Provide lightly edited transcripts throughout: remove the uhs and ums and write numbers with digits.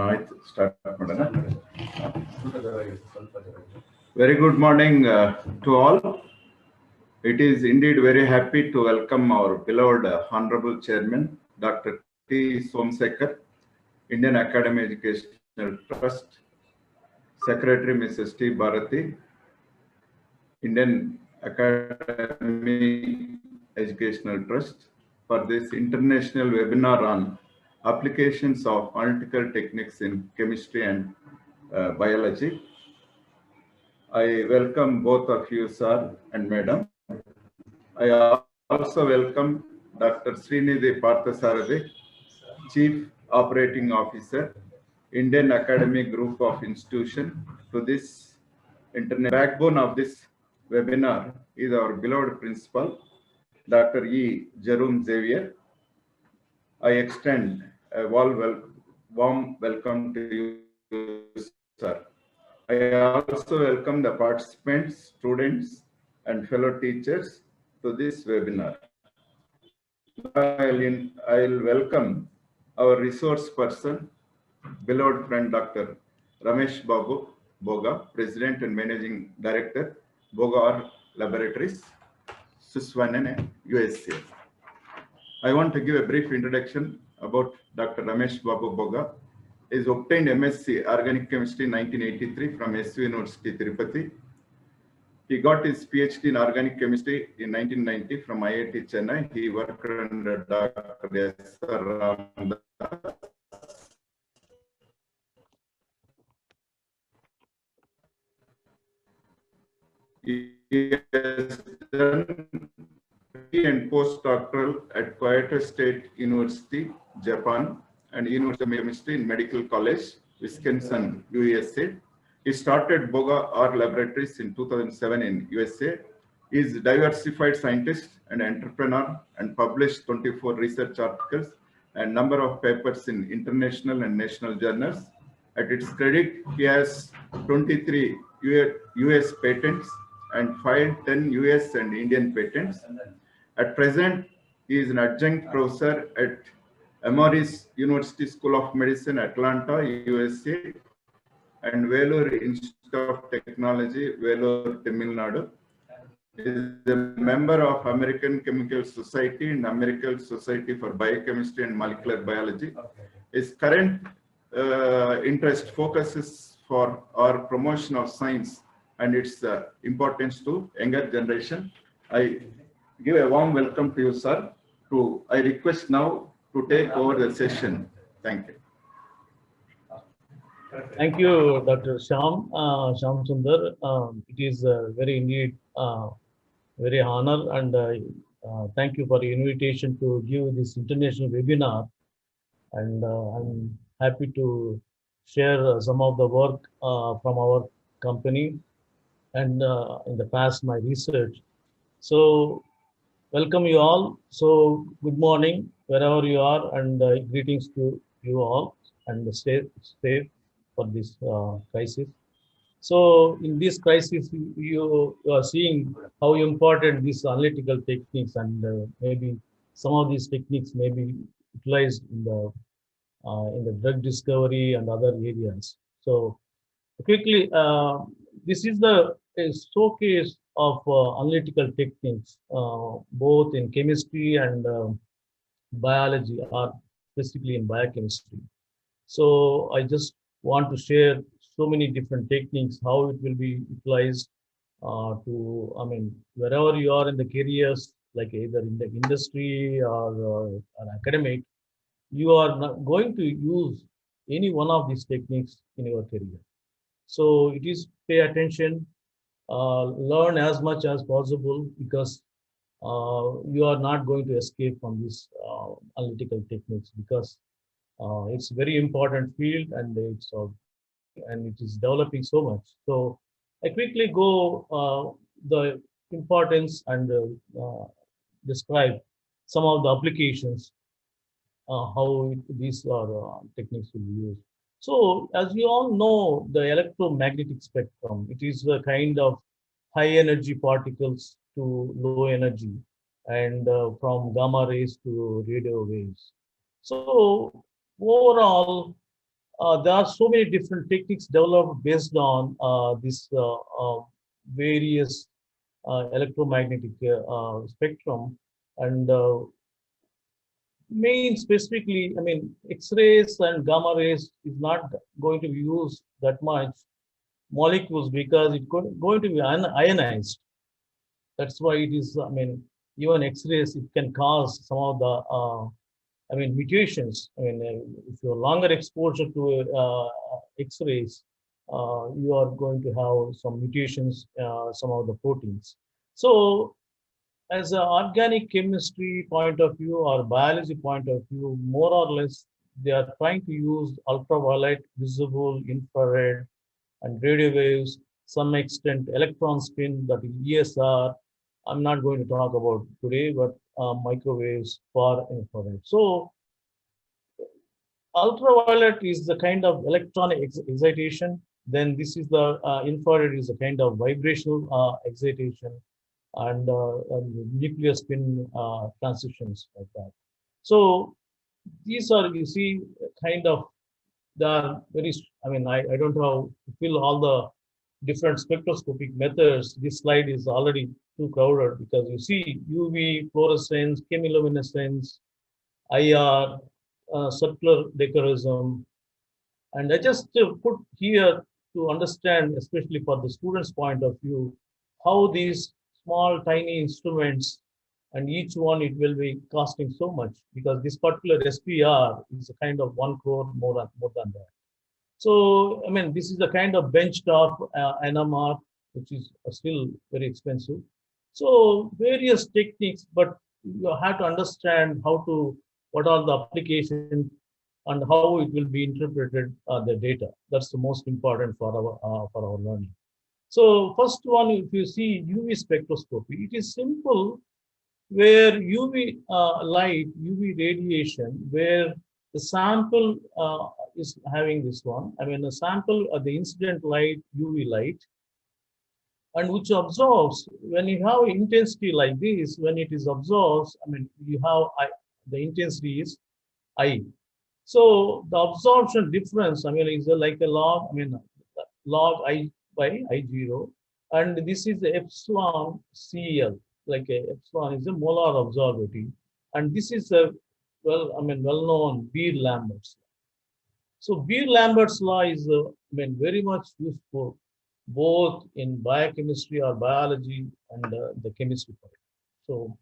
ಆಯ್ತು ಸ್ಟಾರ್ಟ್ ಮಾಡೋಣ. Very good morning to all. It is indeed very happy to welcome our beloved Honorable Chairman, Dr. T. Somsekhar, Indian Academy Educational Trust, Secretary Mrs. T. Bharati, Indian Academy Educational Trust, for this international webinar on applications of analytical techniques in chemistry and biology. I welcome both of you, sir and madam. I also welcome Dr. Srinidhi Parthasarathi, Chief Operating Officer, Indian Academy Group of Institution, to this internet. Backbone of this webinar is our beloved principal, Dr. E. Jerome Xavier. I extend a warm welcome to you, sir. I also welcome the participants, students, and fellow teachers to this webinar. I'll welcome our resource person, beloved friend Dr. Ramesh Babu, Boga, President and Managing Director, BogaR Laboratories, Suwanee, USA. I want to give a brief introduction about Dr. Ramesh Babu Boga. He has obtained MSc Organic Chemistry in 1983 from SU University, Tirupati. He got his Ph.D. in Organic Chemistry in 1990 from IIT Chennai. He worked under Dr. S.R. Ramdas. He has done and postdoctoral at Kyoto State University, Japan, and University of Chemistry in Medical College, Wisconsin, USA. He started BogaR Laboratories in 2007 in USA. He is a diversified scientist and entrepreneur and published 24 research articles and number of papers in international and national journals. At its credit, he has 23 US patents and filed 10 US and Indian patents. At present, he is an adjunct professor at Emory's University School of Medicine, Atlanta, USA, and Vellore Institute of Technology, Vellore, Tamil Nadu. He is a member of American Chemical Society and American Society for Biochemistry and Molecular Biology. His current interest focuses for our promotion of science and its importance to younger generation. I give a warm welcome to you, sir. I request now to take over the session. Thank you. Thank you, Dr. Shyam Sundar. It is very indeed very honor, and thank you for the invitation to give this international webinar. And I'm happy to share some of the work from our company and in the past my research. So welcome you all. So good morning wherever you are, and greetings to you all, and stay safe for this crisis. So in this crisis, you are seeing how important these analytical techniques and maybe some of these techniques may be utilized in the drug discovery and other areas. So quickly, this is the showcase of analytical techniques, both in chemistry and biology, or specifically in biochemistry. So I just want to share so many different techniques, how it will be utilized wherever you are in the careers, like either in the industry or an academic, you are not going to use any one of these techniques in your career. So it is pay attention, learn as much as possible, because you are not going to escape from these analytical techniques, because it's a very important field, and it is developing so much. So I quickly go the importance and describe some of the applications, how these techniques will be used. So as you all know, the electromagnetic spectrum, it is a kind of high energy particles to low energy, and from gamma rays to radio waves. So overall, there are so many different techniques developed based on this various electromagnetic spectrum, and main specifically, I mean, X-rays and gamma rays is not going to be used that much molecules because it's going to be ionized. That's why it is, I mean, even X-rays, it can cause some of the, I mean, mutations. I mean, if you're longer exposure to X-rays, you are going to have some mutations, some of the proteins. So as an organic chemistry point of view or biology point of view, more or less, they are trying to use ultraviolet, visible, infrared, and radio waves, some extent electron spin, that is ESR. I'm not going to talk about today, but microwaves, far infrared. So ultraviolet is the kind of electronic excitation. Then this is the infrared is a kind of vibrational excitation, and nuclear spin transitions like that. So these are, you see, kind of, they are very, I mean, I don't have to fill all the different spectroscopic methods. This slide is already too crowded because you see UV, fluorescence, chemiluminescence, IR, circular decorism. And I just put here to understand, especially for the students' point of view, how these small, tiny instruments, and each one it will be costing so much, because this particular SPR is a kind of 1 crore more than that. So, I mean, this is the kind of benchtop NMR, which is still very expensive. So various techniques, but you have to understand what are the applications and how it will be interpreted, the data. That's the most important for our learning. So first one, if you see UV spectroscopy, it is simple, where UV light, UV radiation, where the sample is having this one. I mean, the sample of the incident light, UV light, and which absorbs, when you have intensity like this, when it is absorbs, I mean, you have the intensity is I. So the absorption difference, I mean, is like a log, I mean, log I by I0, and this is the epsilon CL, like a epsilon is a molar absorptivity, and this is a well-known Beer-Lambert's law. So Beer-Lambert's law is, I mean, very much useful both in biochemistry or biology and the chemistry part. So,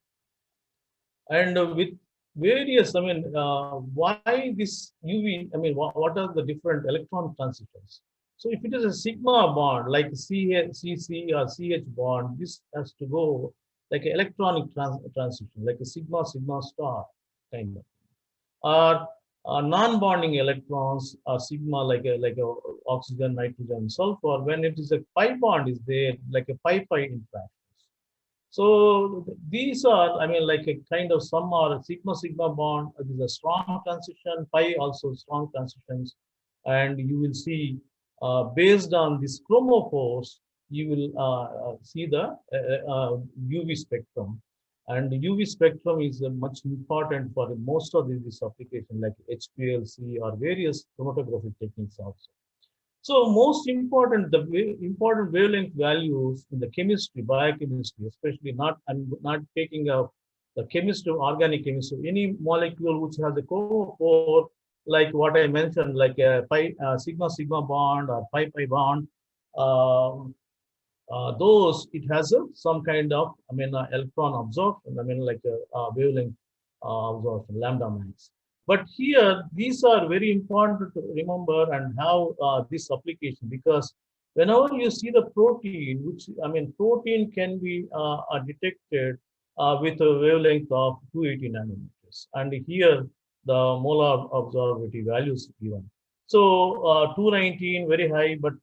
and with various, I mean, why this UV, I mean, what are the different electron transitions? So if it is a sigma bond, like CC or CH bond, this has to go like an electronic transition, like a sigma star kind of. Or non-bonding electrons are sigma, like a oxygen, nitrogen, sulfur. When it is a pi bond is there, like a pi interactions. So these are, I mean, like a kind of some are sigma bond. This is a strong transition. Pi also strong transitions, and you will see based on this chromophores, you will see the UV spectrum. And UV spectrum is much important for most of these applications like HPLC or various chromatographic techniques also. So most important, important wavelength values in the chemistry, biochemistry, especially I'm not taking up the chemistry, organic chemistry, any molecule which has a chromophore, like what I mentioned, like a sigma bond or pi bond, those it has some kind of, I mean, electron absorption, I mean, like a wavelength absorption, lambda max. But here, these are very important to remember and have this application, because whenever you see the protein, which, I mean, protein can be detected with a wavelength of 280 nanometers. And here, the molar absorptivity values given. So 219, very high, but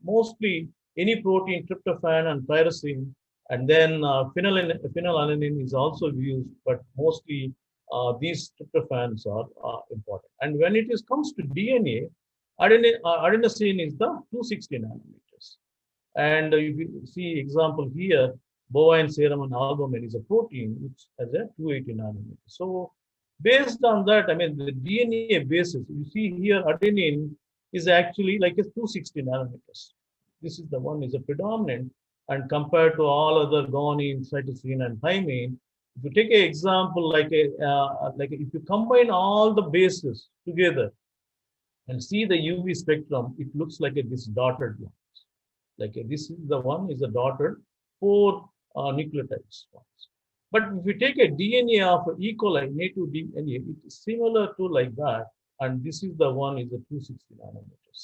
mostly any protein, tryptophan and tyrosine, and then phenylalanine is also used, but mostly these tryptophans are important. And when it comes to DNA, adenosine is the 260 nanometers. And if you see example here, bovine serum and albumin is a protein which has a 280 nanometers. So based on that, I mean, the DNA basis, you see here adenine is actually like a 260 nanometers. This is the one is a predominant, and compared to all other guanine, cytosine, and thymine, if you take an example like if you combine all the bases together and see the UV spectrum, it looks like this dotted one. This is the one is a dotted 4 nucleotides. But if you take a DNA of E. coli, native DNA, it is similar to like that, and this is the one is the 260 nanometers.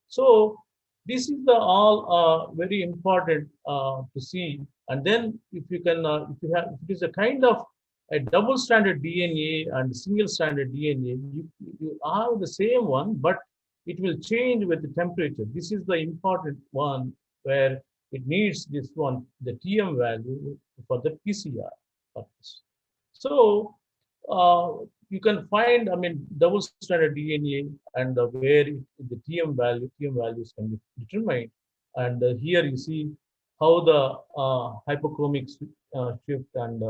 So this is the all very important to see. And then if you can, if it is a kind of a double-stranded DNA and single-stranded DNA, you have the same one, but it will change with the temperature. This is the important one where it needs this one, the TM value for the PCR purpose. So you can find, double-stranded DNA and where the TM values can be determined. And here you see how the hypochromic shift and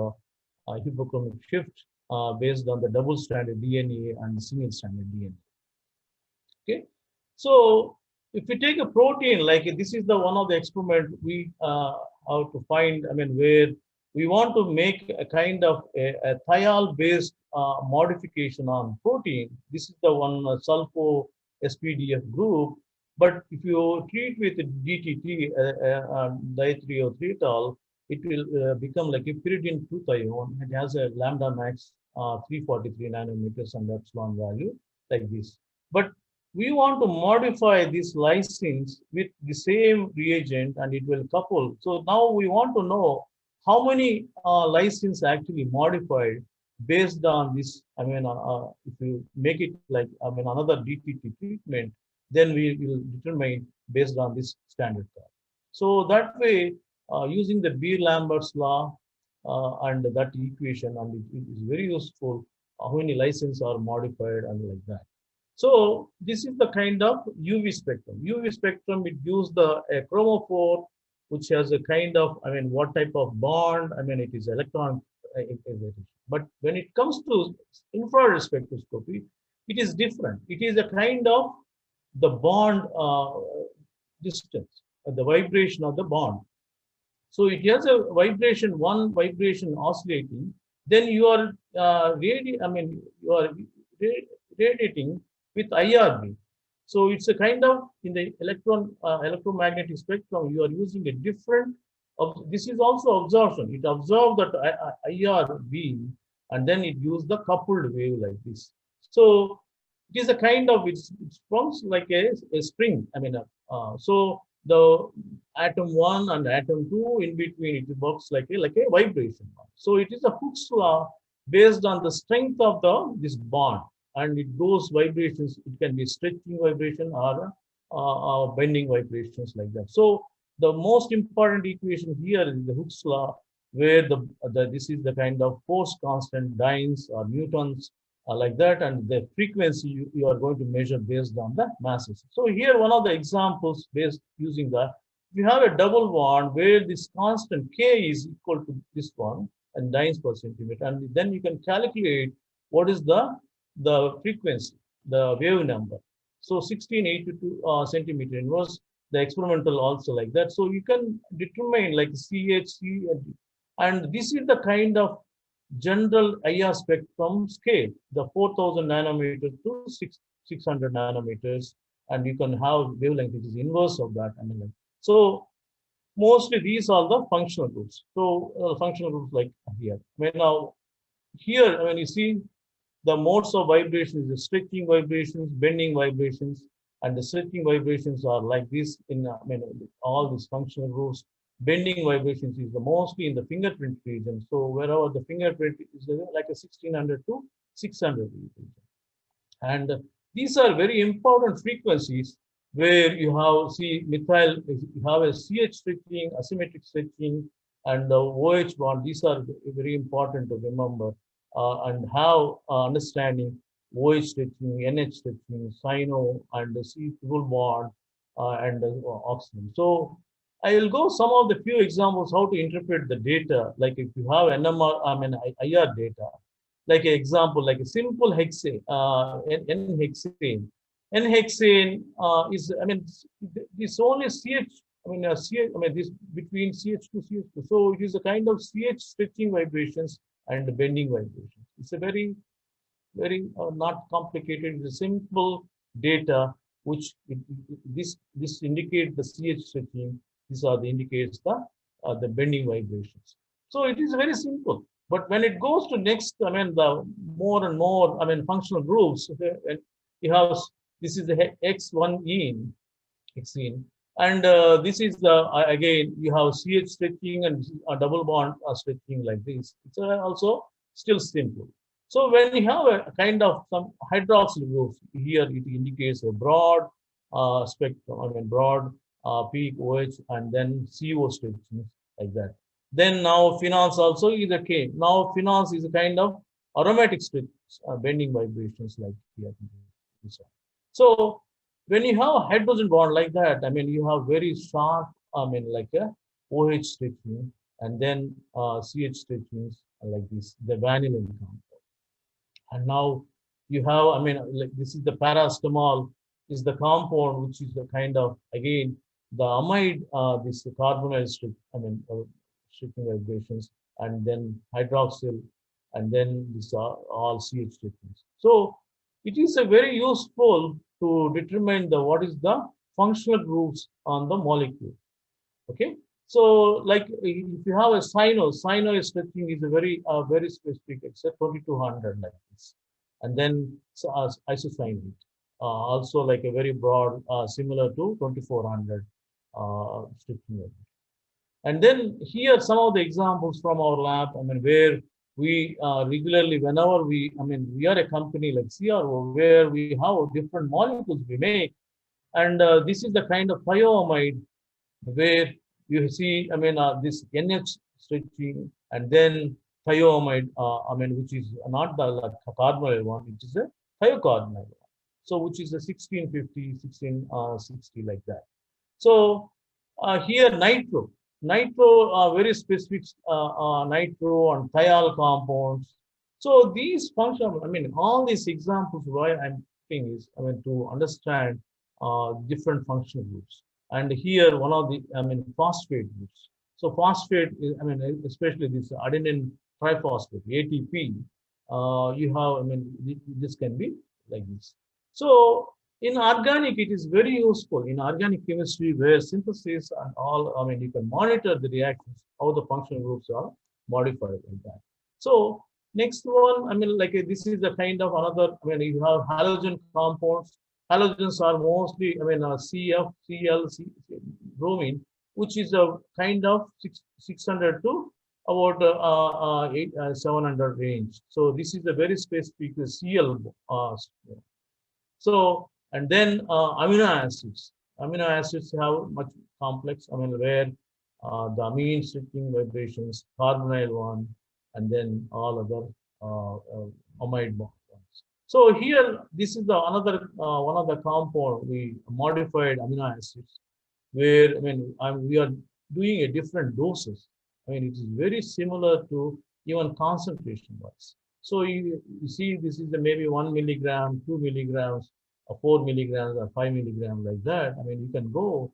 hypochromic shift based on the double-stranded DNA and single-stranded DNA. Okay, so if we take a protein, like this is the one of the experiment we how to find, where we want to make a kind of a thiol-based modification on protein. This is the one sulfo SPDF group. But if you treat with DTT, diethiothreetol, it will become like a pyridine 2-thione. It has a lambda max 343 nanometers and epsilon value like this. But we want to modify this lysines with the same reagent and it will couple. So now we want to know how many lysines actually modified based on this. If you make it like another DTT treatment, then we will determine based on this standard curve. So that way, using the Beer-Lambert's law and that equation, and it is very useful how many lysines are modified and like that. So this is the kind of UV spectrum. UV spectrum, it gives the chromophore, which has a kind of, what type of bond, it is electron excitation. But when it comes to infrared spectroscopy, it is different. It is a kind of the bond distance, the vibration of the bond. So it has a vibration, one vibration oscillating, then you are radiating with IRB. So it's a kind of, in the electromagnetic spectrum, you are using a different, this is also absorption. It absorbs that IR beam and then it gives the coupled wave like this. So it is a kind of, it forms like a string. So the atom 1 and atom 2 in between, it works like a vibration. So it is a Hooke's law based on the strength of this bond. And it goes vibrations, it can be stretching vibration or bending vibrations like that. So the most important equation here is the Hooke's law, where this is the kind of force constant, dynes or newtons like that, and the frequency you are going to measure based on the masses. So here one of the examples based using that, you have a double bond where this constant K is equal to this one and dynes per centimeter, and then you can calculate what is the frequency, the wave number. So 1682 centimeter inverse, the experimental also like that. So you can determine like CHC, and this is the kind of general IR spectrum scale, the 4000 nanometers to 600 nanometers, and you can have wavelength which is inverse of that. So mostly these are the functional groups. So functional groups like here. Now here, when you see the modes of vibration is stretching vibrations, bending vibrations, and the stretching vibrations are like this in all these functional groups. Bending vibrations is the mostly in the fingerprint region. So wherever the fingerprint is like a 1600 to 600 region. And these are very important frequencies where you have methyl, you have a CH stretching, asymmetric stretching, and the OH bond. These are very important to remember. And have understanding OH stretching, NH stretching, cyno, and the C triple bond, and oxygen. So I will go some of the few examples how to interpret the data. Like if you have NMR, IR data, like an example, like a simple hexane, N-hexane, N-hexane is, I mean, this only CH, I mean, CH, I mean, this between CH2, CH2. So it is a kind of CH stretching vibrations and bending vibrations. It's a very not complicated, it's a simple data which this indicates the CH stretching. These are the indicates the bending vibrations. So it is very simple. But when it goes to next, I mean, the more and more, I mean, functional groups, you have, this is the X1 hexene, and this is the, again, you have CH stretching and a double bond stretching like this. It's also still simple. So when you have a kind of some hydroxyl groups, here it indicates a broad spectrum, I mean, broad peak OH and then CO stretching like that. Then now phenols also is a K. Now phenols is a kind of aromatic stretch, bending vibrations like here. So when you have a hydrogen bond like that, I mean, you have very sharp, I mean, like a OH stretching and then CH stretchings like this, the vanillin compound. And now you have, I mean, like this is the parastamol, is the compound which is the kind of, again, the amide, this carbonyl strip, I mean, stretching vibrations, and then hydroxyl, and then these are all CH stretchings. So it is a very useful to determine the what is the functional groups on the molecule. Okay. So like if you have a cyno stretching is a very specific, it's a 2200 like this, and then isocyanate, also like a very broad, similar to 2400 stretching. And then here some of the examples from our lab, I mean, where we regularly, whenever we, I mean, we are a company like CRO where we have different molecules we make, and this is the kind of thioamide where you see, I mean, this NH stretching, and then thioamide, I mean, which is not the like, carbonyl one, which is a thiocarbonyl one. So, which is a 1650, 1660 like that. So, here nitro, very specific nitro and thiol compounds. So, these functions, I mean, all these examples, why I'm thinking is, I mean, to understand different functional groups. And here, one of the, I mean, phosphate groups. So phosphate is, I mean, especially this adenine triphosphate, ATP, you have, I mean, this can be like this. So in organic, it is very useful in organic chemistry where synthesis and all, I mean, you can monitor the reactions, how the functional groups are modified like that. So next one, I mean, like this is the kind of another, I mean, you have halogen compounds. Halogens are mostly, I mean, CF, Cl, bromine, which is a kind of 600 to about 700 range. So this is a very specific Cl. So, and then amino acids. Amino acids have much complex, I mean, where the amine stretching vibrations, carbonyl one, and then all other amide bonds. So here, this is the another one of the compound we modified amino acids, where I mean we are doing a different doses. I mean it is very similar to even concentration wise. So you see, this is the maybe 1 milligram, 2 milligrams, or 4 milligrams, or 5 milligrams like that. I mean you can go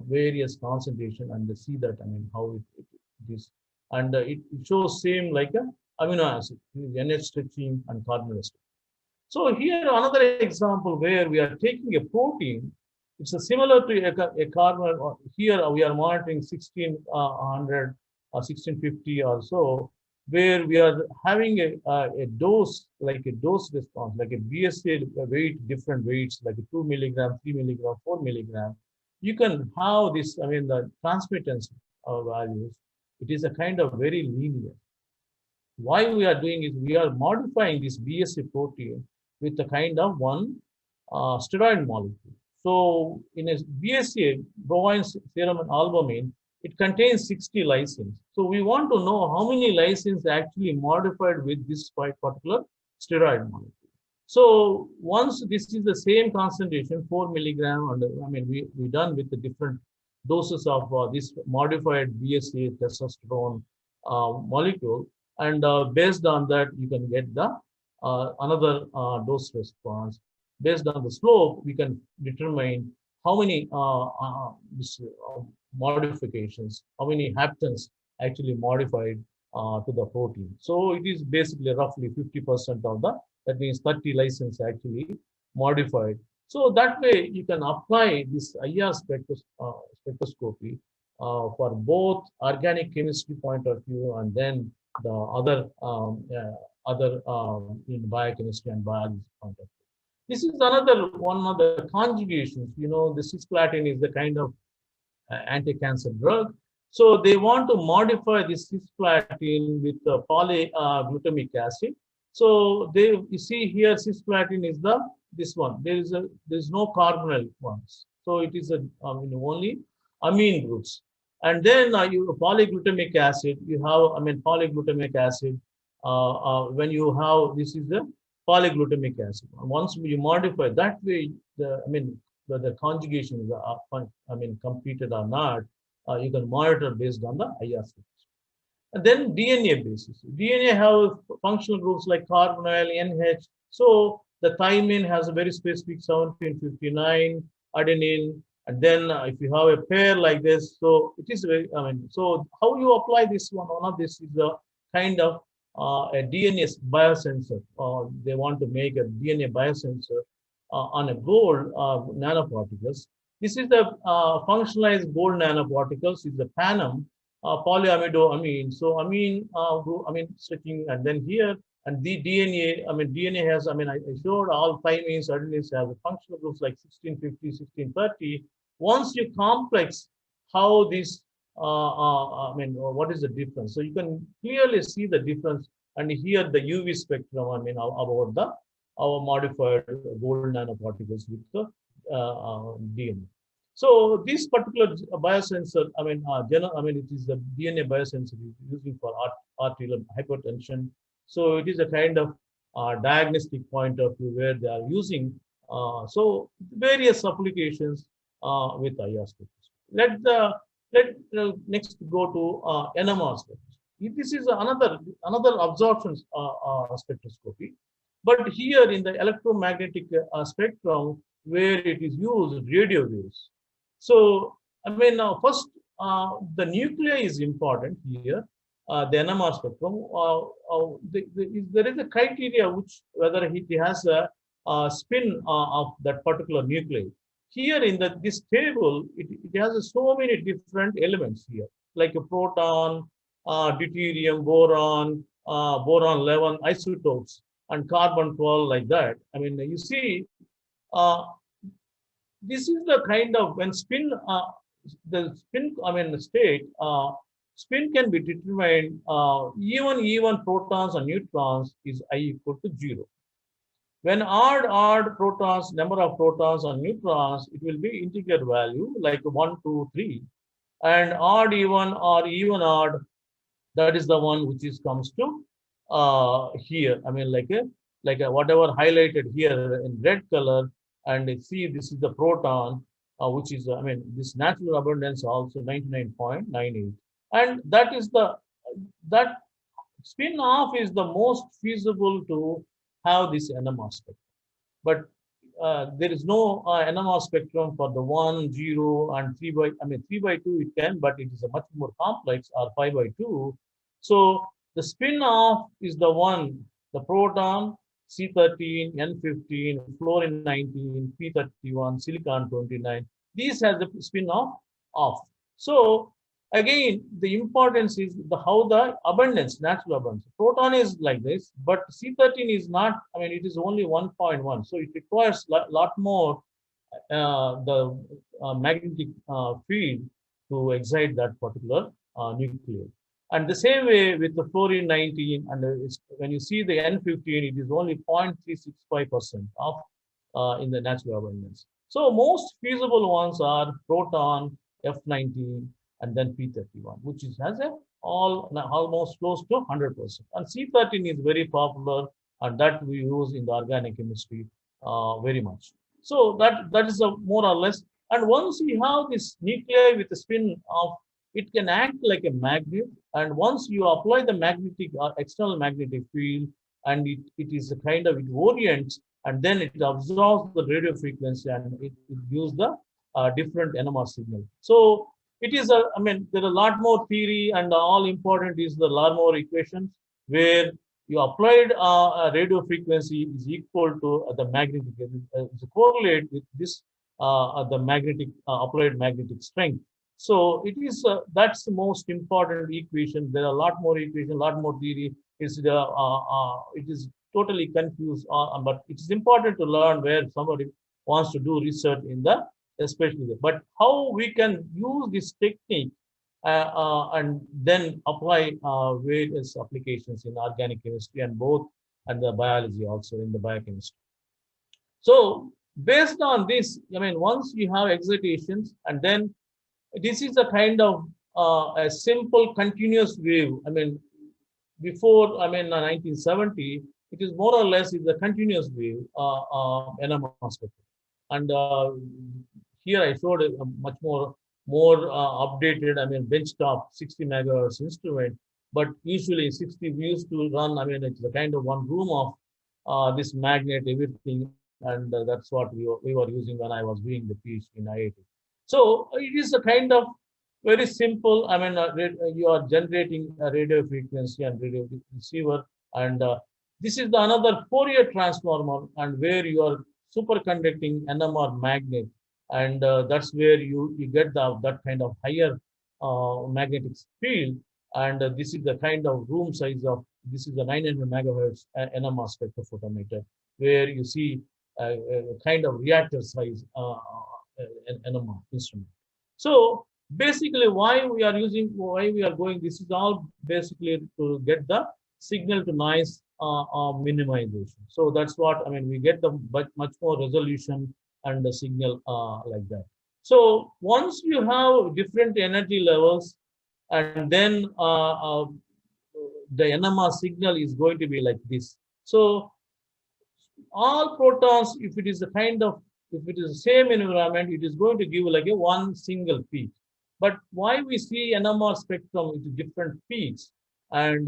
various concentration and see that, I mean how it is, and it shows same like a amino acid, NH stretching and carbonyl stretching. So here another example where we are taking a protein, it's a similar to a carbon. Here we are monitoring 1600 or 1650 or so, where we are having a dose, like a dose response, like a BSA weight, different weights, like a 2 milligram, 3 milligram, 4 milligram. You can have this, I mean, the transmittance values. It is a kind of very linear. Why we are doing is we are modifying this BSA protein with a kind of one steroid molecule. So in a BSA, bovine serum and albumin, it contains 60 lysines. So we want to know how many lysines actually modified with this particular steroid molecule. So once this is the same concentration, 4 milligram, and I mean we done with the different doses of this modified BSA testosterone molecule, and based on that you can get the another dose response. Based on the slope, we can determine how many modifications, how many haptens actually modified to the protein. So it is basically roughly 50% of the, that means 30 license actually modified. So that way you can apply this IR spectroscopy for both organic chemistry point of view and then the other in biochemistry and biology point of view. This is another one of the conjugations. You know, the cisplatin is the kind of anti-cancer drug. So they want to modify this cisplatin with polyglutamic acid. So you see here cisplatin is this one. There is no carbonyl ones. So it is only amine groups. And then you polyglutamic acid. You have polyglutamic acid. When you have this is the polyglutamic acid. Once you modify that way, the conjugation is completed or not, you can monitor based on the IR status. And then DNA basis. DNA have functional groups like carbonyl, NH. So the thymine has a very specific 1759, adenine, and then if you have a pair like this, so it is very, so how you apply this one? One of this is a kind of a DNA biosensor. They want to make a DNA biosensor on a gold nanoparticles. This is the functionalized gold nanoparticles. Is the PANAM polyamidoamine. So amine, stretching, and then here and the DNA. DNA has. I showed all thymines, adenines have functional groups like 1650, 1630. Once you complex how this, what is the difference? So you can clearly see the difference. And here the UV spectrum. About our modified gold nanoparticles with the DNA. So this particular biosensor, it is the DNA biosensor using for arterial hypertension. So it is a kind of diagnostic point of view where they are using so various applications with IR spectroscopy. Let next go to NMR spectroscopy. This is another absorption spectroscopy. But here in the electromagnetic spectrum, where it is used radio waves. So, first, the nuclei is important here, the NMR spectrum. There is a criteria which whether it has a spin of that particular nuclei. Here in this table, it has so many different elements here, like a proton, deuterium, boron, boron 11 isotopes, and carbon 12 like that. You see, this is the kind of when spin, state, spin can be determined even protons and neutrons is I equal to 0. When odd protons, number of protons and neutrons, it will be integer value like 1, 2, 3. And odd even or even odd, that is the one which is comes to here. Like whatever highlighted here in red color, and see this is the proton, which is this natural abundance also 99.98, and that spin off is the most feasible to have this NMR spectrum. But there is no NMR spectrum for the 1, 0, and 3 by 2 it can, but it is a much more complex, or 5 by 2. So the spin off is the one, the proton, C13, N15, fluorine 19, P31, silicon 29. These have the spin off. So again, the importance is how the abundance, natural abundance. Proton is like this, but C13 is not, it is only 1.1. So it requires a lot more the magnetic field to excite that particular nucleus. And the same way with the fluorine 19, and when you see the N15, it is only 0.365% of in the natural abundance. So most feasible ones are proton, F19, and then P31, which has almost close to 100%. And C13 is very popular, and that we use in the organic chemistry very much. So that is more or less. And once you have this nuclei with the spin of, it can act like a magnet. And once you apply the magnetic external magnetic field, and it is a kind of, it orients and then it absorbs the radio frequency and it gives the different NMR signal. So it is a, I mean, there are a lot more theory, and all important is the Larmor equations, where you applied a radio frequency is equal to the magnetic, it's correlate with this, the magnetic, applied magnetic strength. So it is, that's the most important equation. There are a lot more equation, a lot more theory. It is totally confused, but it is important to learn where somebody wants to do research in the, especially there. But how we can use this technique and then apply various applications in organic chemistry and both, and the biology also in the biochemistry. So based on this, I mean, once you have excitations, and then this is a kind of a simple continuous wave. I mean, before, I mean, 1970, it is more or less is a continuous wave NMR spectrum. And here I showed a much more updated, I mean, benchtop 60 megahertz instrument, but usually 60 we used to run, I mean, it's a kind of one room of this magnet, everything, and that's what we were using when I was doing the PhD in IIT. So it is a kind of very simple, I mean, you are generating a radio frequency and radio receiver, and this is another Fourier transformer, and where you are superconducting NMR magnet, and that's where you get that kind of higher magnetic field, and this is the kind of room size of, this is the 900 megahertz NMR spectrophotometer, where you see a kind of reactor size NMR instrument. So basically, why we are going, this is all basically to get the signal to noise minimization. So that's what, I mean, we get the much more resolution and the signal like that. So once you have different energy levels, and then the NMR signal is going to be like this. So all protons, if it is a kind of, if it is the same environment, it is going to give like a one single peak. But why we see NMR spectrum into different peaks, and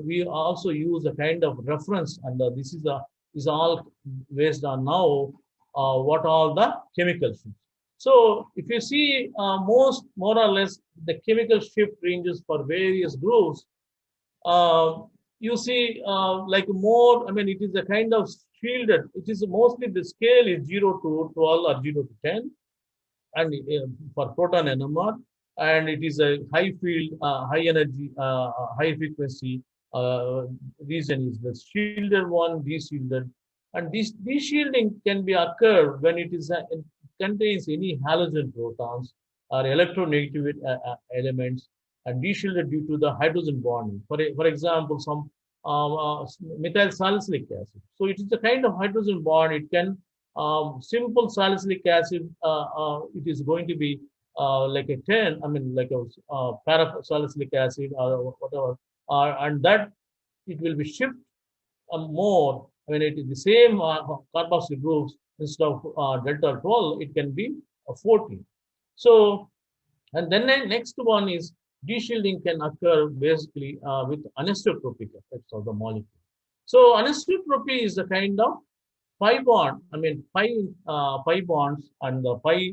we also use a kind of reference, and this is all based on now what all the chemical shifts. So if you see more or less the chemical shift ranges for various groups, you see like more, I mean, it is a kind of shielded, it is mostly the scale is 0 to 12 or 0 to 10, and for proton NMR, and it is a high field, high energy, high frequency region is the shielded one, de-shielded, and this de-shielding can be occur when it is it contains any halogen protons or electronegative elements, and de-shielded due to the hydrogen bonding. For example, some methyl salicylic acid. So it is a kind of hydrogen bond. It can simple salicylic acid. It is going to be like a 10. I mean, like a parasalicylic acid or whatever, and that it will be shift more. I mean, it is the same carboxyl groups, instead of delta 12, it can be 14. So, and then the next one is de-shielding can occur basically with anisotropic effects of the molecule. So anisotropy is a kind of pi bond, I mean pi bonds and the pi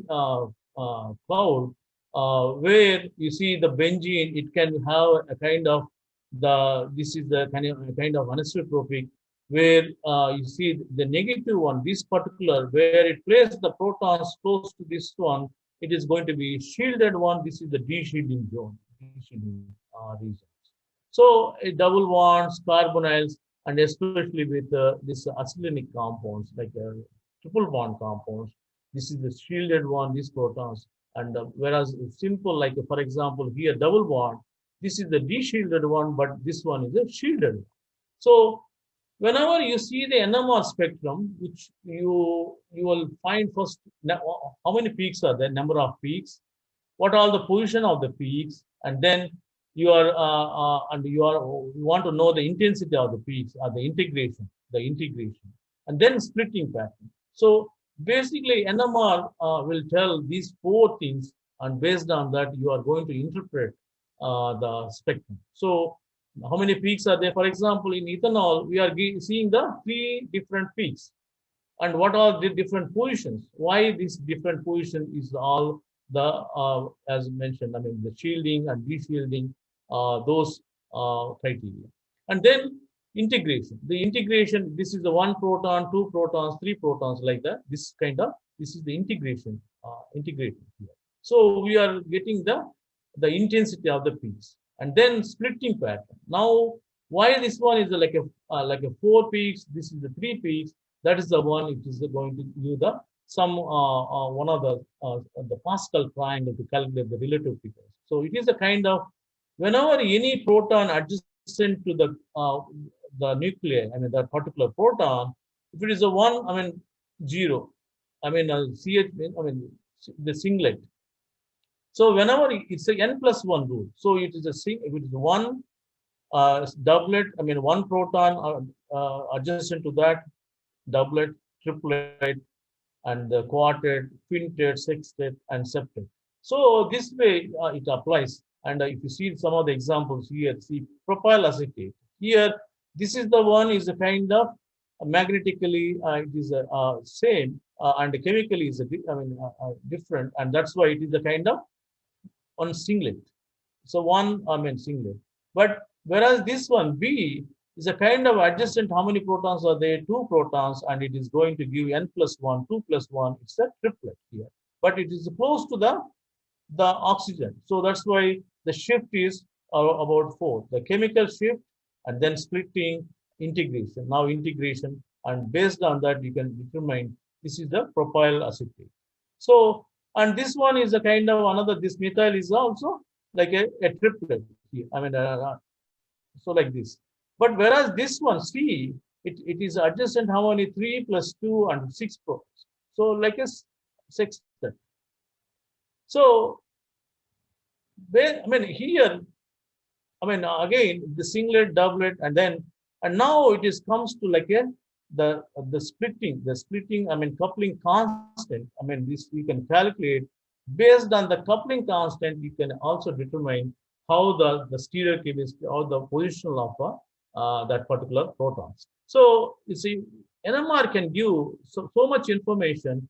cloud, where you see the benzene, it can have a kind of this is the kind of anisotropic, where you see the negative one, this particular, where it places the protons close to this one, it is going to be shielded one. This is the de-shielding zone, de-shielding regions. So double bonds, carbonyls, and especially with this acetylenic compounds, like triple bond compounds, this is the shielded one, these protons. And whereas simple, like for example, here double bond, this is the de-shielded one, but this one is a shielded one. So whenever you see the NMR spectrum, which you will find first, how many peaks are there, number of peaks, what are the position of the peaks, and then you want to know the intensity of the peaks, or the integration, and then splitting pattern. So basically, NMR will tell these four things, and based on that, you are going to interpret the spectrum. So how many peaks are there? For example, in ethanol, we are seeing the 3 different peaks. and what are the different positions. Why this different position is all the, as mentioned, I mean, the shielding and deshielding, those criteria. And then integration. The integration, this is the one proton, two protons, three protons, like that. This kind of, this is the integration, integrated here. So we are getting the intensity of the peaks. And then splitting pattern. Now, why this one is like a 4 peaks, this is the 3 peaks, that is the one it is going to give the some one of the Pascal triangle to calculate the relative figures. So it is a kind of, whenever any proton adjacent to the nuclei, I mean that particular proton, if it is a 1, I mean 0, I mean CH, I mean the singlet. So whenever it's a n plus 1 rule, so it is a if it is one doublet, I mean one proton adjacent to that, doublet, triplet, and the quartet, quintet, sextet, and septet. So this way it applies. And if you see some of the examples here, see propyl acetate. Here, this is the one is a kind of magnetically it is same and chemically is different, and that's why it is a kind of one singlet. So one, I mean singlet. But whereas this one B is a kind of adjacent, how many protons are there? 2 protons, and it is going to give n plus 1, 2 plus 1. It's a triplet here. But it is close to the oxygen. So that's why the shift is about 4. The chemical shift and then splitting, integration. Now integration, and based on that you can determine this is the propyl acetate. So, and this one is a kind of another, this methyl is also like a triplet here. I mean, so like this. But whereas this one, C, it is adjacent how many? 3 plus 2 and 6 protons. So like a sextet. So, I mean, here, I mean, again, the singlet, doublet, and then, and now it is comes to like the splitting, I mean, coupling constant. I mean, this we can calculate based on the coupling constant. You can also determine how the stereochemistry or the positional of that particular protons. So you see, NMR can give so much information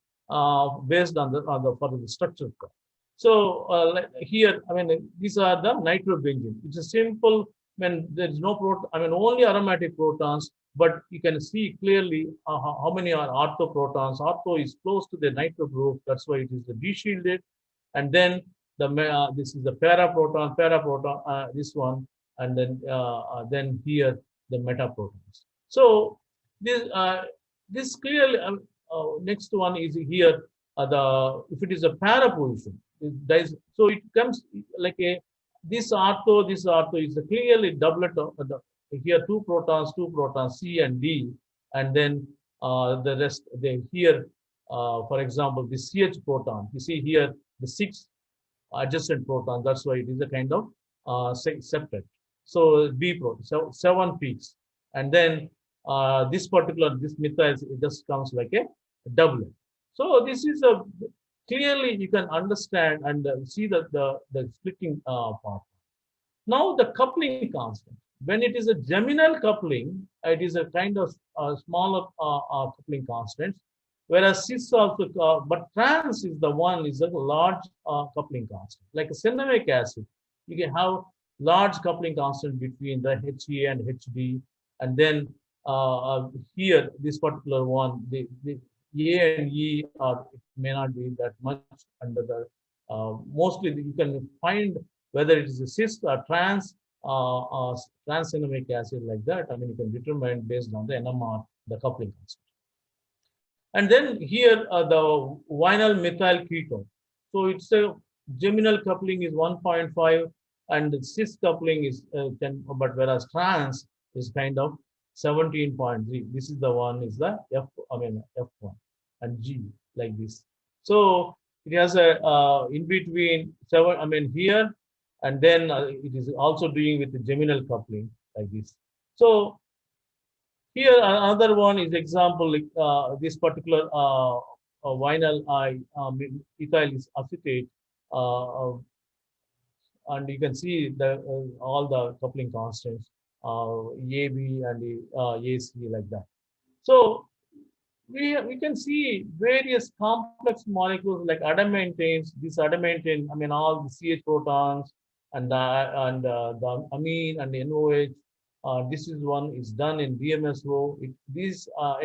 based on for the structure. So like here, I mean, these are the nitrobenzene. It's a simple, when there is no proton, I mean, only aromatic protons, but you can see clearly how many are ortho protons. Ortho is close to the nitro group. That's why it is the deshielded. And then this is the para proton, this one, and then here the meta protons. So this clearly next one is here if it is a para position, so it comes like this ortho is clearly doublet of here 2 protons, C and D, and then the rest here for example the CH proton, you see here the 6 adjacent protons, that's why it is a kind of septet. So B proton, so 7 peaks, and then this methyl, it just comes like a doublet. So this is a clearly you can understand and see that the splitting part. Now the coupling constant. When it is a geminal coupling, it is a kind of smaller coupling constant. Whereas cis also, but trans is the one is a large coupling constant. Like a cinnamic acid, you can have large coupling constant between the HE and HD, and then here this particular one, the A and E it may not be that much under the mostly you can find whether it is a cis or trans cinnamic acid like that. I mean, you can determine based on the NMR the coupling constant. And then here the vinyl methyl ketone. So it's a geminal coupling is 1.5 and the cis coupling is 10, but whereas trans is kind of 17.3. This is the one is the F1 and G like this. So it has a in between 7, I mean here, and then it is also doing with the geminal coupling like this. So here another one is example like this particular vinyl ethyl acetate, and you can see the all the coupling constants AB and AC like that. So we can see various complex molecules like adamantines. These adamantine, I mean, all the CH protons and the amine and the NOH. This is one is done in DMSO. These are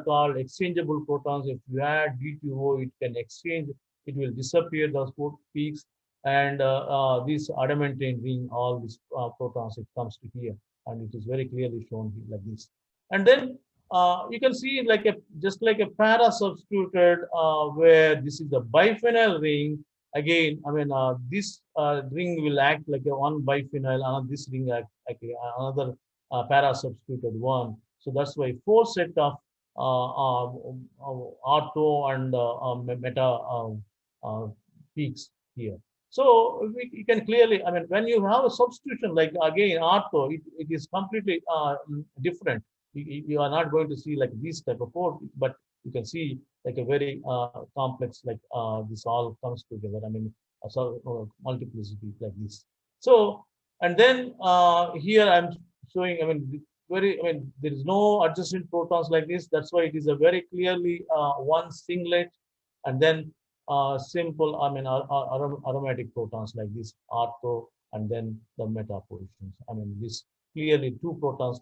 called exchangeable protons. If you add D2O, it can exchange. It will disappear those peaks. And these adamantine ring, all these protons, it comes to here, and it is very clearly shown here like this. And then you can see like a just like a para substituted where this is the biphenyl ring. Again, I mean, this ring will act like a one biphenyl, and this ring act like another para substituted one. So that's why four set of ortho and meta uh, peaks here. So you can clearly, I mean, when you have a substitution like again ortho, it is completely different. You are not going to see like these type of code, but you can see like a very complex, like this all comes together. I mean, multiplicity like this. So, and then here I'm showing, I mean, there is no adjacent protons like this. That's why it is a very clearly one singlet, and then simple, I mean, aromatic protons like this, ortho, and then the meta positions. I mean, this clearly two protons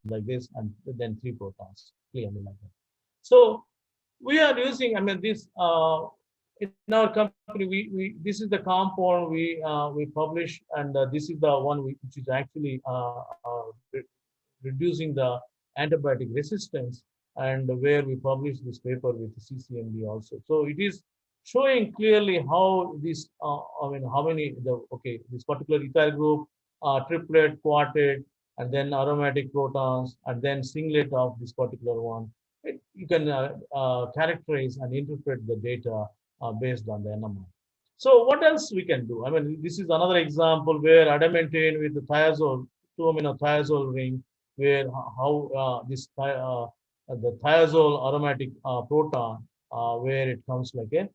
like this, and then three protons clearly like that. So we are using, I mean, this in our company, this is the compound we publish, and this is the one which is actually reducing the antibiotic resistance, and where we publish this paper with CCMB also. So it is showing clearly how this, I mean, how many this particular ethyl group, triplet, quartet, and then aromatic protons, and then singlet of this particular one. You can characterize and interpret the data based on the NMR. So what else we can do? I mean, this is another example where adamantane with the thiazole, 2-amino thiazole ring, where how the thiazole aromatic proton, where it comes like a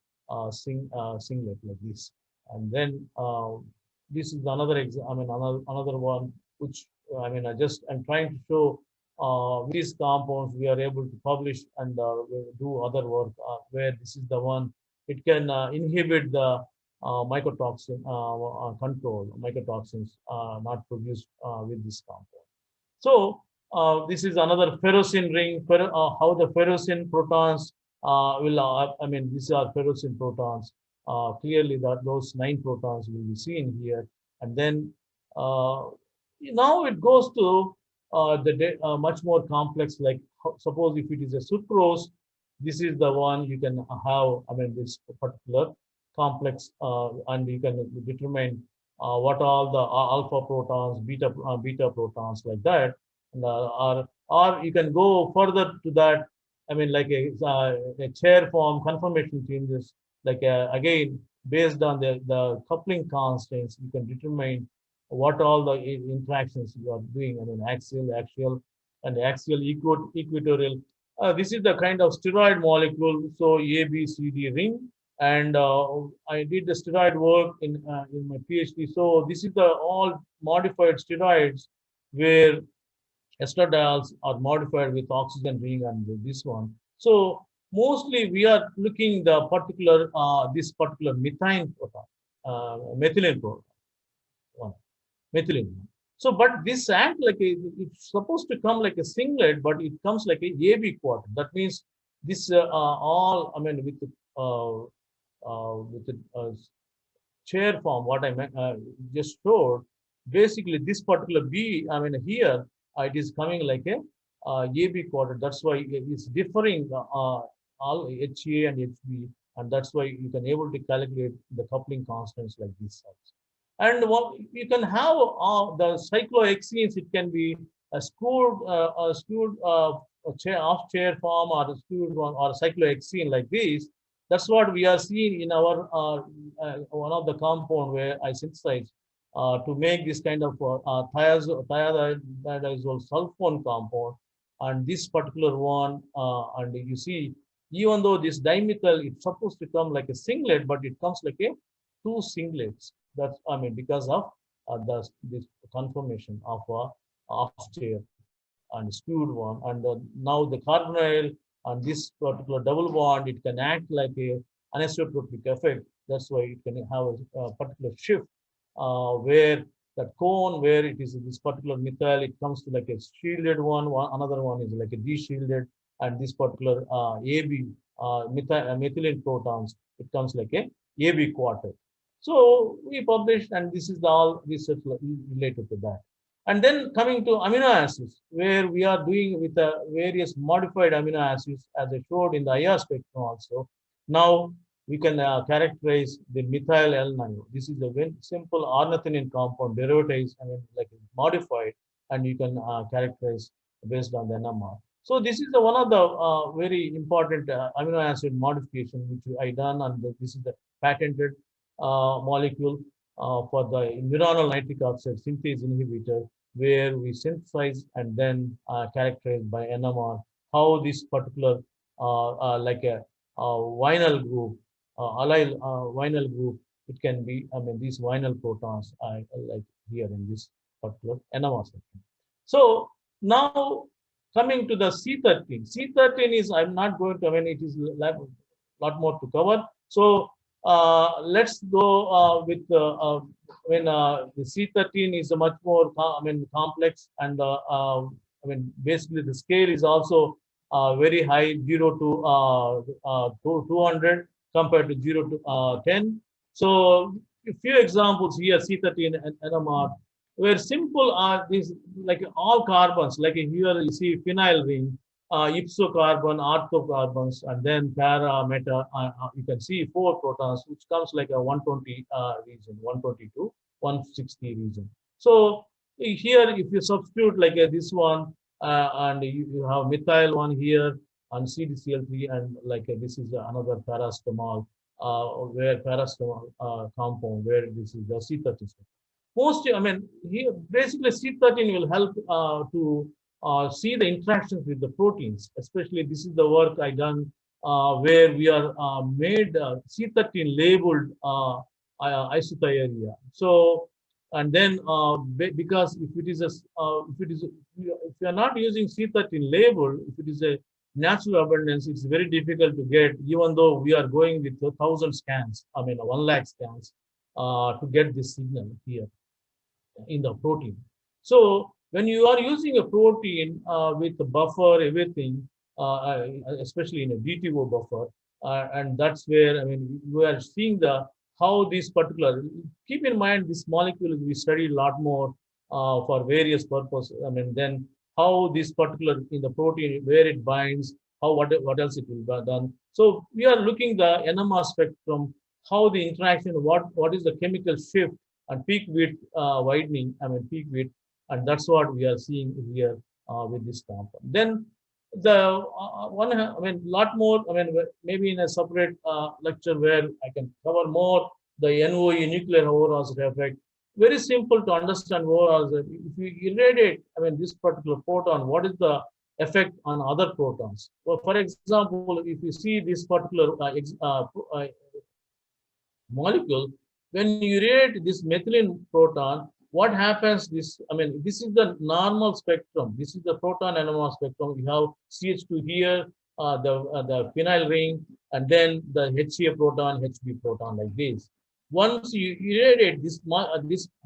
singlet like this. And then this is another I mean, another one which I'm trying to show these compounds we are able to publish and do other work where this is the one. It can inhibit the mycotoxin control, mycotoxins not produced with this compound. So this is another ferrocin ring. How the ferrocin protons will, these are ferrocin protons. Clearly, that those 9 protons will be seen here. And then now it goes to much more complex. Like suppose if it is a sucrose, this is the one you can have. I mean, this particular complex, and you can determine what all the alpha protons, beta protons like that, and, or you can go further to that. I mean, like a chair form conformation changes. Like again, based on the coupling constants, you can determine what all the interactions you are doing. I mean, axial, and axial equatorial. This is the kind of steroid molecule. So ABCD ring. And I did the steroid work in my PhD. So this is the all modified steroids where estradiols are modified with oxygen ring and this one. So mostly we are looking the particular this particular methine proton, methylene proton, one, methylene. So, but this act like it's supposed to come like a singlet, but it comes like a AB quarter. That means this all, I mean, with the chair form, what I just showed, basically this particular B, I mean, here it is coming like a AB quarter. That's why it's differing all HA and HB, and that's why you can able to calculate the coupling constants like this. And what you can have the cyclohexenes, it can be a skewed off chair form, or a skewed one, or a cyclohexene like this. That's what we are seeing in our one of the compound where I synthesize to make this kind of thiazole sulfone compound. And this particular one, and you see, even though this dimethyl, it's supposed to come like a singlet, but it comes like a 2 singlets. That's, I mean, because of this conformation of off chair and skewed one. And now the carbonyl And this particular double bond, it can act like a anisotropic effect. That's why it can have a particular shift where that cone where it is this particular methyl, it comes to like a shielded one, another one is like a de-shielded, and this particular AB methylene protons, it comes like a AB quartet. So we published, and this is the all research related to that. And then coming to amino acids, where we are doing with the various modified amino acids, as I showed in the IR spectrum also. Now we can characterize the methyl L9. This is a very simple ornithine compound, derivatives, I mean, like modified, and you can characterize based on the NMR. So this is one of the very important amino acid modification which I done, and this is the patented molecule for the neuronal nitric oxide synthase inhibitor, where we synthesize and then characterize by NMR how this particular like a vinyl group, allyl vinyl group, it can be, I mean, these vinyl protons are like here in this particular NMR section. So now coming to the C13. C13 is, I'm not going to, I mean, it is a lot more to cover. So let's go with when the C13 is a much more, I mean, complex, and I mean, basically the scale is also very high, 0 to 200 compared to 0 to 10. So a few examples here, C13 and NMR, where simple are these, like all carbons, like here you see phenyl ring, ipsocarbon, orthocarbons, and then para, meta, you can see 4 protons, which comes like a 120 region, 120 to 160 region. So here, if you substitute like this one, and you have methyl one here, and CDCl3, and like this is another parastomol, where parastomol compound, where this is the C13. Most, I mean, here basically C13 will help to see the interactions with the proteins. Especially this is the work I done where we are made C13 labeled isothermal. So, and then because if it is if you are not using C13 label, if it is a natural abundance, it's very difficult to get, even though we are going with 1,000 scans, I mean 1 lakh scans to get this signal here in the protein. So when you are using a protein with a buffer, everything, especially in a DTO buffer, and that's where, I mean, we are seeing the how this particular, keep in mind this molecule we study a lot more for various purposes. I mean, then how this particular in the protein, where it binds, how what else it will be done. So we are looking the NMR spectrum, how the interaction, what is the chemical shift and peak width widening, I mean peak width, and that's what we are seeing here with this compound. Then the one, I mean, lot more, I mean, maybe in a separate lecture where I can cover more the NOE, nuclear overall effect. Very simple to understand overall. If you irradiate, I mean, this particular proton, what is the effect on other protons? So for example, if you see this particular molecule, when you irradiate this methylene proton, what happens? This, I mean, this is the normal spectrum. This is the proton NMR spectrum. We have CH2 here, the phenyl ring, and then the HCA proton, HB proton, like this. Once you irradiate this,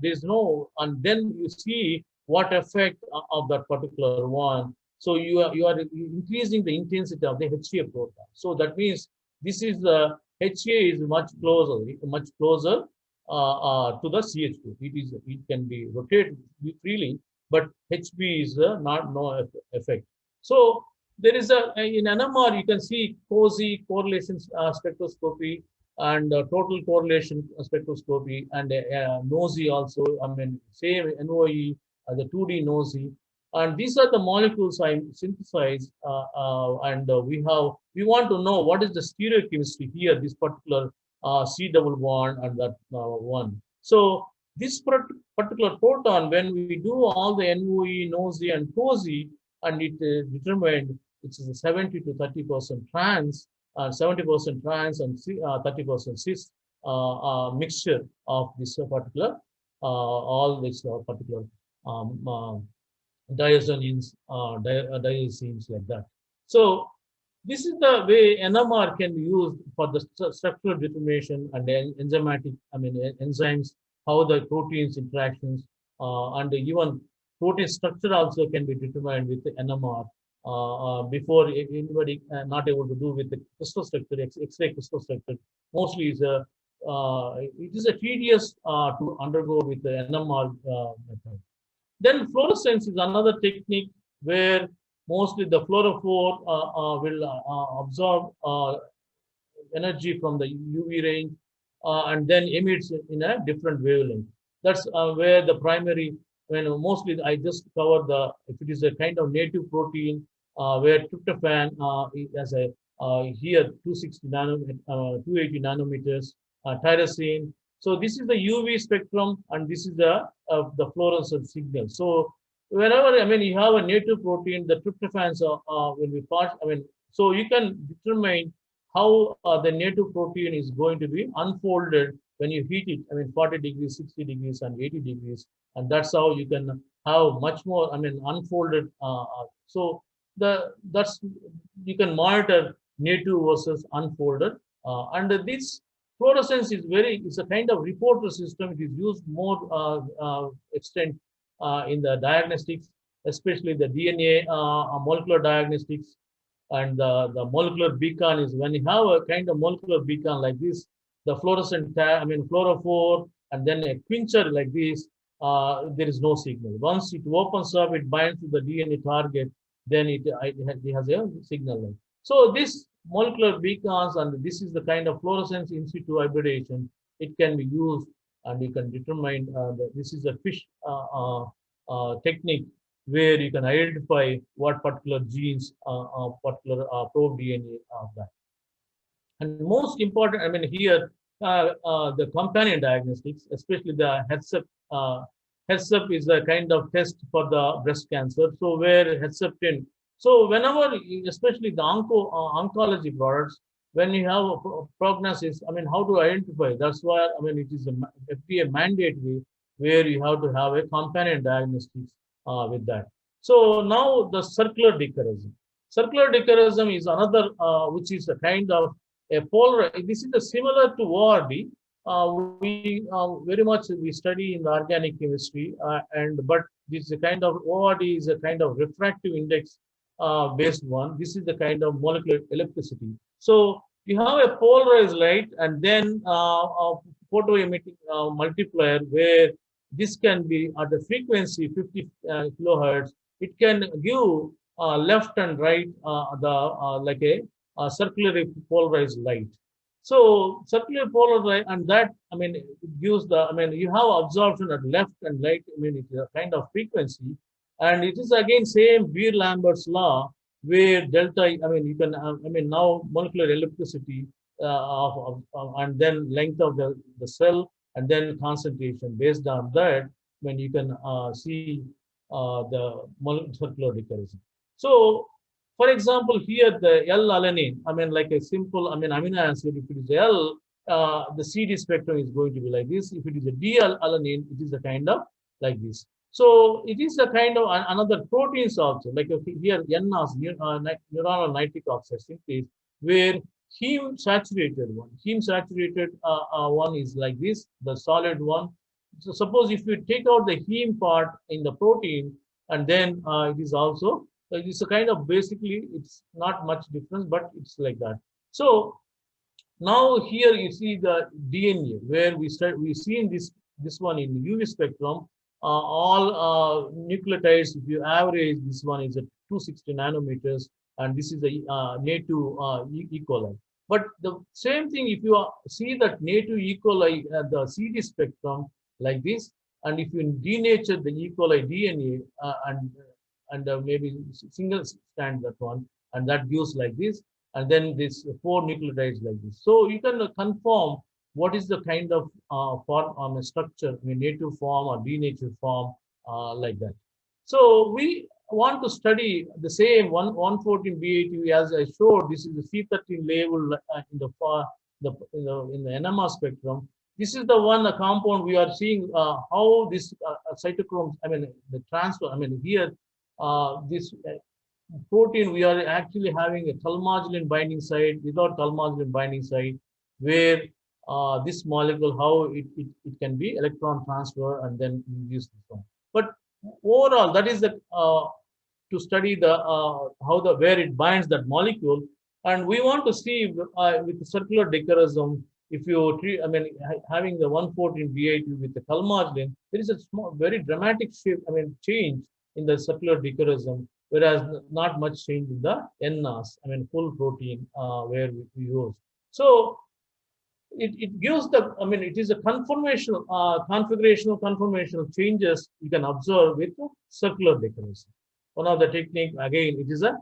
there's no, and then you see what effect of that particular one. So you are increasing the intensity of the HCA proton. So that means this is the HCA is much closer to the CH2. It can be rotated freely, but HB is not no effect. So there is in NMR you can see COSY, correlation spectroscopy, and total correlation spectroscopy, and NOSY also. I mean, same NOE, the 2D NOSY. And these are the molecules I synthesize, and we want to know what is the stereochemistry here, this particular C double bond and that one. So this particular proton, when we do all the NOE, NOSY, and COSY, and it determined it's a 70 to 30% trans, 70% trans, and 30% cis mixture of this particular all this particular diazonines, diazines like that. So This is the way NMR can be used for the structural determination and enzymatic, enzymes, how the proteins interactions, and even protein structure also can be determined with the NMR before anybody not able to do with the crystal structure, X-ray crystal structure. Mostly it is a tedious to undergo with the NMR method. Then fluorescence is another technique where mostly the fluorophore will absorb energy from the UV range and then emits in a different wavelength. That's where the primary, when mostly I just cover if it is a kind of native protein where tryptophan as a here 280 nanometers, tyrosine. So this is the UV spectrum and this is the fluorescent signal. So wherever, you have a native protein, the tryptophans will be part, so you can determine how the native protein is going to be unfolded when you heat it, 40 degrees, 60 degrees, and 80 degrees. And that's how you can have much more, unfolded. So that's, you can monitor native versus unfolded. And this fluorescence is a kind of reporter system. It is used more extent in the diagnostics, especially the DNA molecular diagnostics. And the molecular beacon is when you have a kind of molecular beacon like this, the fluorescent fluorophore, and then a quencher like this, there is no signal. Once it opens up, it binds to the DNA target, then it has a signal. So this molecular beacons, and this is the kind of fluorescence in situ hybridization, it can be used, and you can determine that this is a fish technique where you can identify what particular genes, particular probe DNA of that. And most important, here, the companion diagnostics, especially the HEDSUP. HEDSUP is a kind of test for the breast cancer. So where HEDSUP10. So whenever, especially the oncology products, when you have a prognosis, how to identify? That's why, it is a FDA mandatory where you have to have a companion diagnostics with that. So now the circular dichroism. Circular dichroism is another, which is a kind of a polar. This is similar to ORD. We very much we study in the organic chemistry, but this is a kind of ORD is a kind of refractive index based one. This is the kind of molecular electricity. So you have a polarized light and then a photo emitting multiplier where this can be at the frequency 50 kilohertz. It can give left and right like a circularly polarized light. So circular polarized, and that it gives the you have absorption at left and right. It is a kind of frequency, and it is again same Beer-Lambert's law where delta. You can now molecular electricity and then length of the cell and then concentration. Based on that, when you can see the circular dichroism. So, for example, here the L-alanine, like a simple amino acid, if it is L, the CD spectrum is going to be like this. If it is a D-alanine, it is a kind of like this. So it is a kind of another proteins also, like here NMRs, neuronal nitric oxide synthase, where heme saturated one is like this, the solid one. So suppose if you take out the heme part in the protein, and then it is also, it's a kind of basically, it's not much difference, but it's like that. So now here you see the DNA where we see in this one in UV spectrum, all nucleotides, if you average, this one is at 260 nanometers, and this is a native E. coli. But the same thing, if you see that native E. coli at the CD spectrum like this, and if you denature the E. coli DNA and maybe single strand that one, and that gives like this, and then this 4 nucleotides like this. So you can confirm what is the kind of form structure, native form or denatured form like that. So we want to study the same 114 BATV as I showed. This is the C13 label in the NMR spectrum. This is the one compound we are seeing how this cytochromes, the transfer. Here this protein, we are actually having a calmodulin binding site, without calmodulin binding site, where this molecule, how it can be electron transfer and then use this one. But overall, that is the to study the how the where it binds that molecule, and we want to see with circular dichroism. If you treat, I mean, having the 114B8 with the calmodulin, there is a small, very dramatic shift. I mean, change in the circular dichroism, whereas not much change in the Nmrs. I mean, full protein where we use. So it gives the, I mean, it is a conformational, configurational conformational changes you can observe with circular dichroism. One of the technique, again, it is a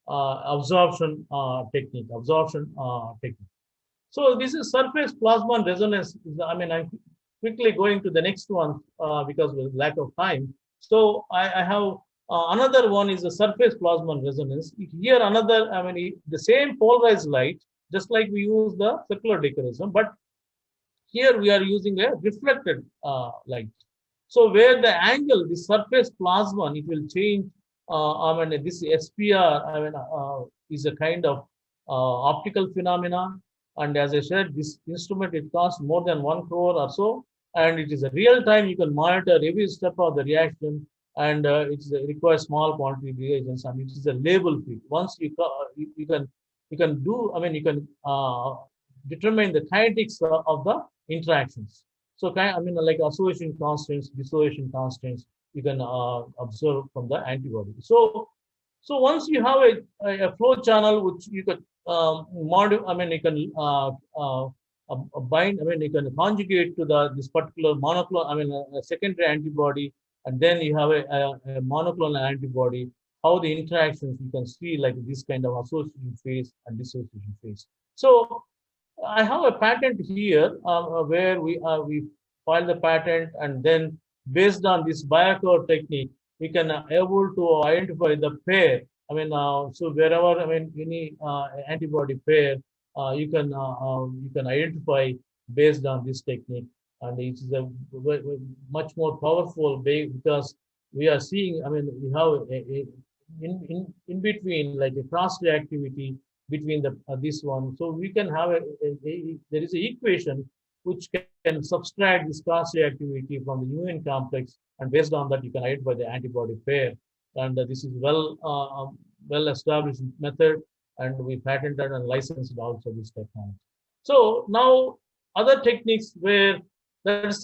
absorption technique. So this is surface plasmon resonance. I mean, I'm quickly going to the next one because of lack of time. So I have another one is a surface plasmon resonance. Here another, I mean, the same polarized light, just like we use the circular dichroism, but here we are using a reflected light. So where the angle, the surface plasmon, it will change. I mean, this SPR, I mean, is a kind of optical phenomena. And as I said, this instrument, it costs more than 1 crore or so. And it is a real time, you can monitor every step of the reaction. And it requires small quantity reagents, and it is a label free. Once you can do, I mean, you can determine the kinetics of the interactions. So, I mean, like association constants, dissociation constants, you can observe from the antibody. So once you have a flow channel which you could modify, I mean, you can bind, I mean, you can conjugate to this particular monoclonal, I mean, a secondary antibody, and then you have a monoclonal antibody. How the interactions you can see like this kind of association phase and dissociation phase. So I have a patent here where we file the patent, and then based on this BogaR technique, we can able to identify the pair. I mean, so wherever, I mean, any antibody pair, you can identify based on this technique, and it is a much more powerful way because we are seeing. I mean, we have in between like a cross reactivity between this one. So we can have there is an equation which can subtract this cross reactivity from the union complex, and based on that you can identify the antibody pair. And this is well established method, and we patented and licensed also this technology. So now other techniques where that's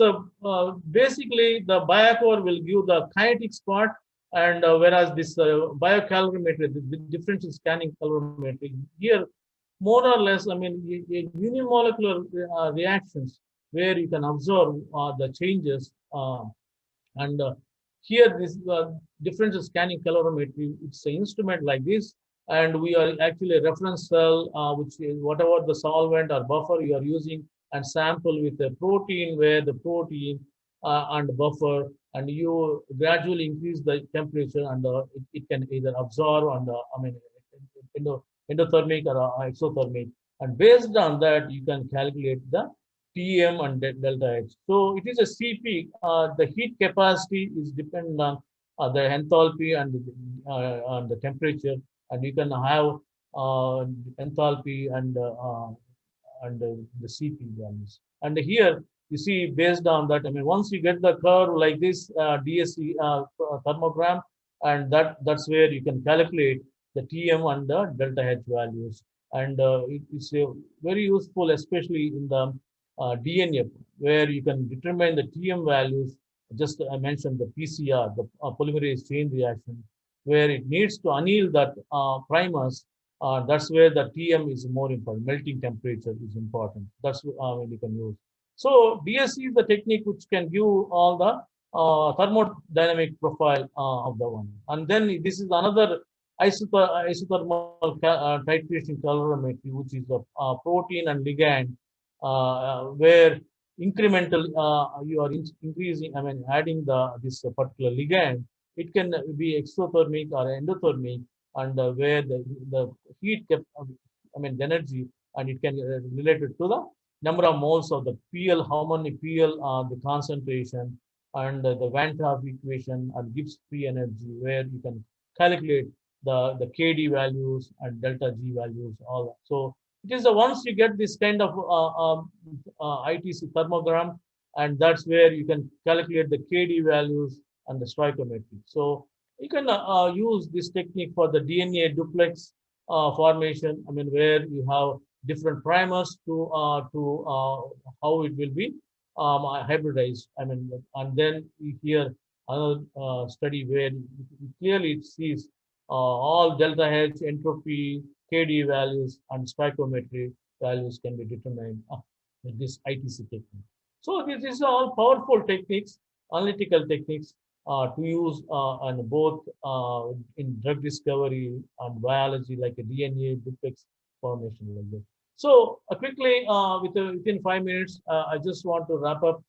basically the BogaR will give the kinetics part, and whereas this biocalorimetry, the differential scanning calorimetry, here more or less, I mean, unimolecular reactions where you can observe the changes. And here, this differential scanning calorimetry, it's an instrument like this, and we are actually a reference cell, which is whatever the solvent or buffer you are using, and sample with a protein where the protein and buffer, and you gradually increase the temperature, and it can either absorb and I mean, endothermic or exothermic, and based on that you can calculate the Tm and delta H. So it is a CP. The heat capacity is dependent on the enthalpy and the temperature, and you can have enthalpy and the CP values. And here you see based on that, I mean, once you get the curve like this DSC thermogram, and that's where you can calculate the Tm and the delta H values. And it's very useful, especially in the DNA, where you can determine the Tm values. Just I mentioned the PCR, the polymerase chain reaction, where it needs to anneal that primers. That's where the Tm is more important. Melting temperature is important. That's when you can use. So DSC is the technique which can give all the thermodynamic profile of the one. And then this is another isothermal titration calorimetry, which is the protein and ligand, where incremental you are increasing, I mean, adding this particular ligand. It can be exothermic or endothermic, and where the heat kept, I mean, the energy, and it can relate it to the number of moles of the PL, how many PL, the concentration, and the Van 't Hoff equation, and Gibbs free energy, where you can calculate the KD values and delta G values, all that. So it is the once you get this kind of ITC thermogram, and that's where you can calculate the KD values and the stoichiometry. So you can use this technique for the DNA duplex formation. I mean, where you have different primers how it will be hybridized. I mean, and then here another study where clearly it sees all delta H, entropy, KD values, and stoichiometry values can be determined with this ITC technique. So this is all powerful techniques, analytical techniques to use on both in drug discovery and biology, like a DNA duplex formation like that. So quickly, within 5 minutes, I just want to wrap up.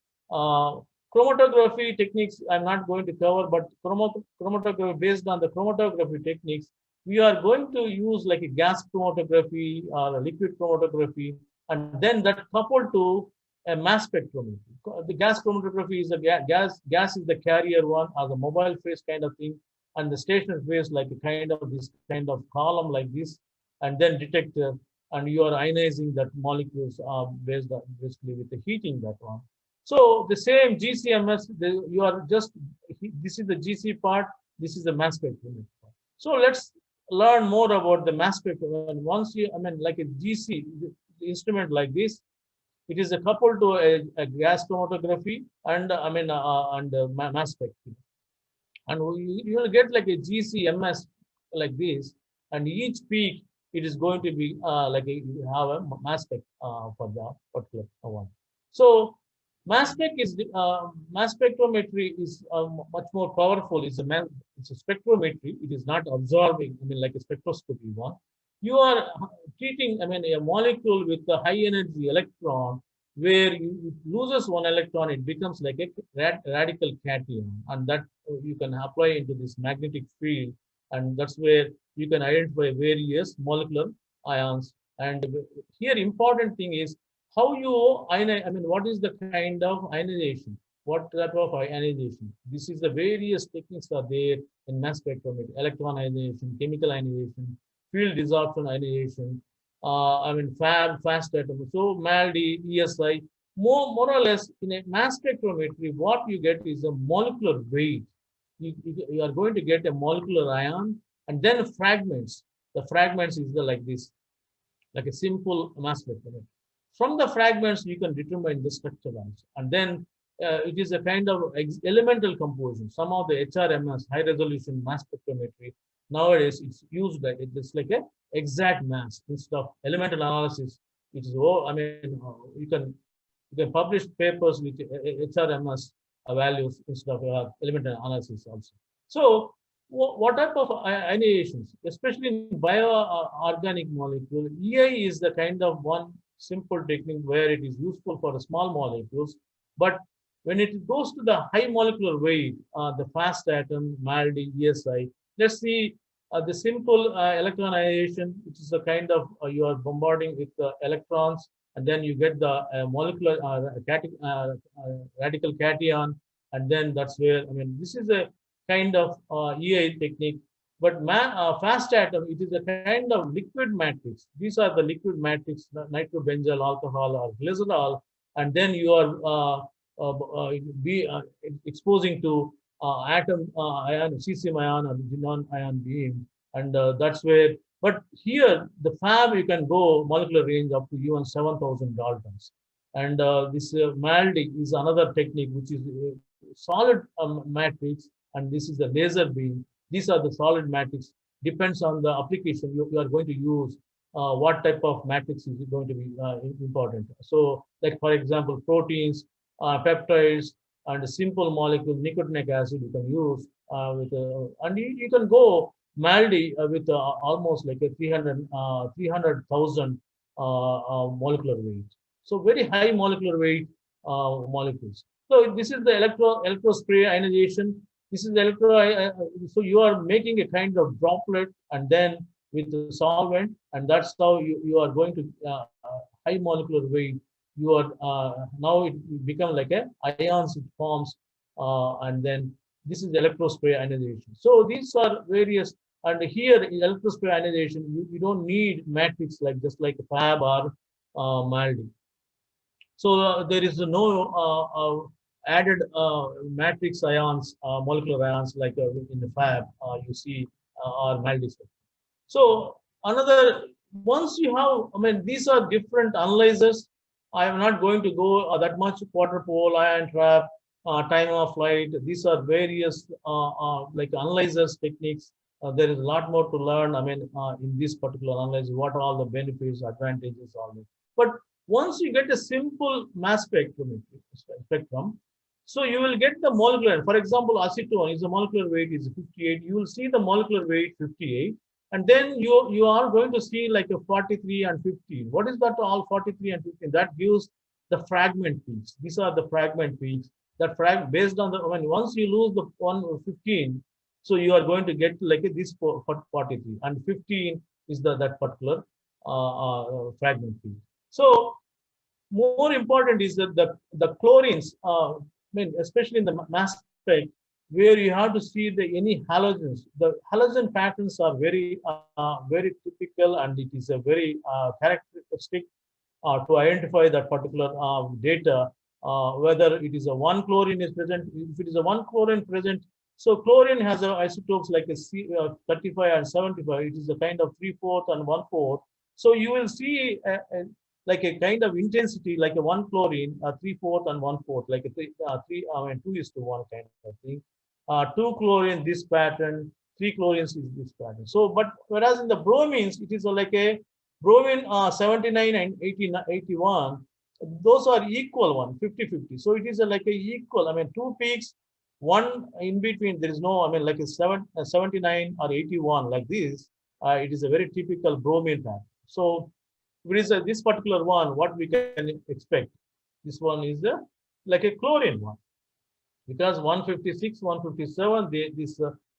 Chromatography techniques I'm not going to cover, but chromatography, based on the chromatography techniques, we are going to use like a gas chromatography or a liquid chromatography, and then that coupled to a mass spectrometry. The gas chromatography is a gas is the carrier one, or the mobile phase kind of thing, and the stationary phase like a kind of this kind of column like this, and then detector, and you are ionizing that molecules basically with the heating that one. So the same GCMS, you are just, this is the GC part, this is the mass spectrometry part. So let's learn more about the mass spectrometry. And once you, I mean, like a GC the instrument like this, it is a coupled to a gas chromatography and mass spectrometry. And you will get like a GCMS like this, and each peak it is going to be you have a mass spec for the particular one. So mass spectrometry is much more powerful. It's a spectrometry. It is not absorbing. I mean, like a spectroscopy one. You are treating, I mean, a molecule with a high energy electron, where it loses one electron, it becomes like a radical cation, and that you can apply into this magnetic field, and that's where you can identify various molecular ions. And here, important thing is how you ionize. I mean, what is the kind of ionization? What type of ionization? This is the various techniques are there in mass spectrometry: electron ionization, chemical ionization, field desorption ionization. Fast atom. So MALDI, ESI, more or less in a mass spectrometry, what you get is a molecular weight. You are going to get a molecular ion, and then fragments. The fragments is like this, like a simple mass spectrometry. From the fragments, you can determine the structure also. And then it is a kind of elemental composition. Some of the HRMS, high resolution mass spectrometry, nowadays it's used like it's like a exact mass instead of elemental analysis, which is you can publish papers with HRMS values instead of elemental analysis also. So what type of ionations, especially in bioorganic molecule, EI is the kind of one simple technique where it is useful for the small molecules, but when it goes to the high molecular weight, the fast atom, MALDI, ESI, let's see the simple electron ionization, which is a kind of you are bombarding with electrons, and then you get the molecular radical cation, and then that's where, I mean, this is a kind of EI technique. But fast atom, it is a kind of liquid matrix. These are the liquid matrix, nitrobenzyl alcohol or glycerol, and then you are exposing to atom ion, cesium ion or xenon ion beam, and that's where. But here, the fab you can go molecular range up to even 7,000 Daltons, and this MALDI is another technique which is solid matrix, and this is the laser beam. These are the solid matrix. Depends on the application you are going to use. What type of matrix is going to be important? So, like for example, proteins, peptides, and a simple molecule nicotinic acid you can use and you can go MALDI with almost like a 300,000 molecular weight. So very high molecular weight molecules. So this is the electrospray ionization. This is the so you are making a kind of droplet and then with the solvent, and that's how you are going to high molecular weight. You are now it become like a ions it forms, and then this is the electrospray ionization. So these are various And here in electrospray ionization, you don't need matrix like just like Fab or MALDI. So there is no added matrix ions, molecular ions like in the Fab you see or MALDI. So another, once you have, I mean, these are different analyzers. I am not going to go that much quarter pole, ion trap, time of flight. These are various like analyzers techniques. There is a lot more to learn. I mean, in this particular analysis, what are all the benefits, advantages, all this. But once you get a simple mass spectrum, so you will get the molecular. For example, acetone is the molecular weight is 58. You will see the molecular weight 58. And then you are going to see like a 43 and 15. What is that all 43 and 15? That gives the fragment peaks. These are the fragment peaks that based on the, I mean, once you lose the 115, so you are going to get like this 43 and 15 is that particular fragment peak. So more important is that the chlorines, I mean, especially in the mass spec, where you have to see any halogens. The halogen patterns are very typical, and it is a very characteristic to identify that particular data, whether it is a one chlorine is present. If it is a one chlorine present, so chlorine has isotopes like a 35 and 75. It is a kind of 3/4 and 1/4. So you will see like a kind of intensity, like a one chlorine, 3/4 and 1/4, like a 2:1 kind of thing. 2 chlorine this pattern, 3 chlorines is this pattern. So, but whereas in the bromines, it is like a bromine 79 and 81, those are equal one, 50-50. So it is like a equal, I mean, two peaks, one in between, there is no, I mean, like a 79 or 81 like this, it is a very typical bromine pattern. So it is this particular one, what we can expect. This one is like a chlorine one. Because 156, 157,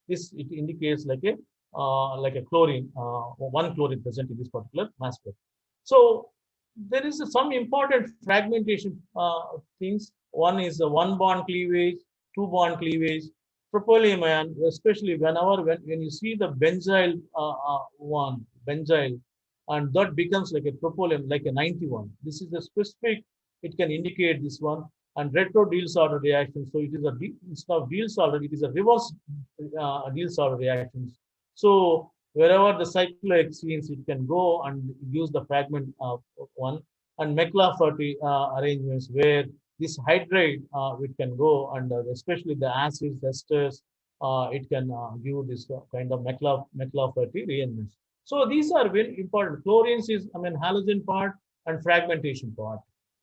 this it indicates like a chlorine, one chlorine present in this particular mass spec. So there is some important fragmentation things. One is the one bond cleavage, two bond cleavage, propylium ion, especially when you see the benzyl benzyl, and that becomes like a propylium, like a 91. This is a specific, it can indicate this one. And retro Diels-Alder reaction. So it is instead of Diels-Alder, it is a reverse Diels-Alder reactions. So wherever the cyclohexenes, it can go and use the fragment one. And McLafferty arrangements where this hydride it can go, and especially the acids, esters, it can give this kind of McLafferty rearrangements. So these are very important. Chlorines is, I mean, halogen part and fragmentation part.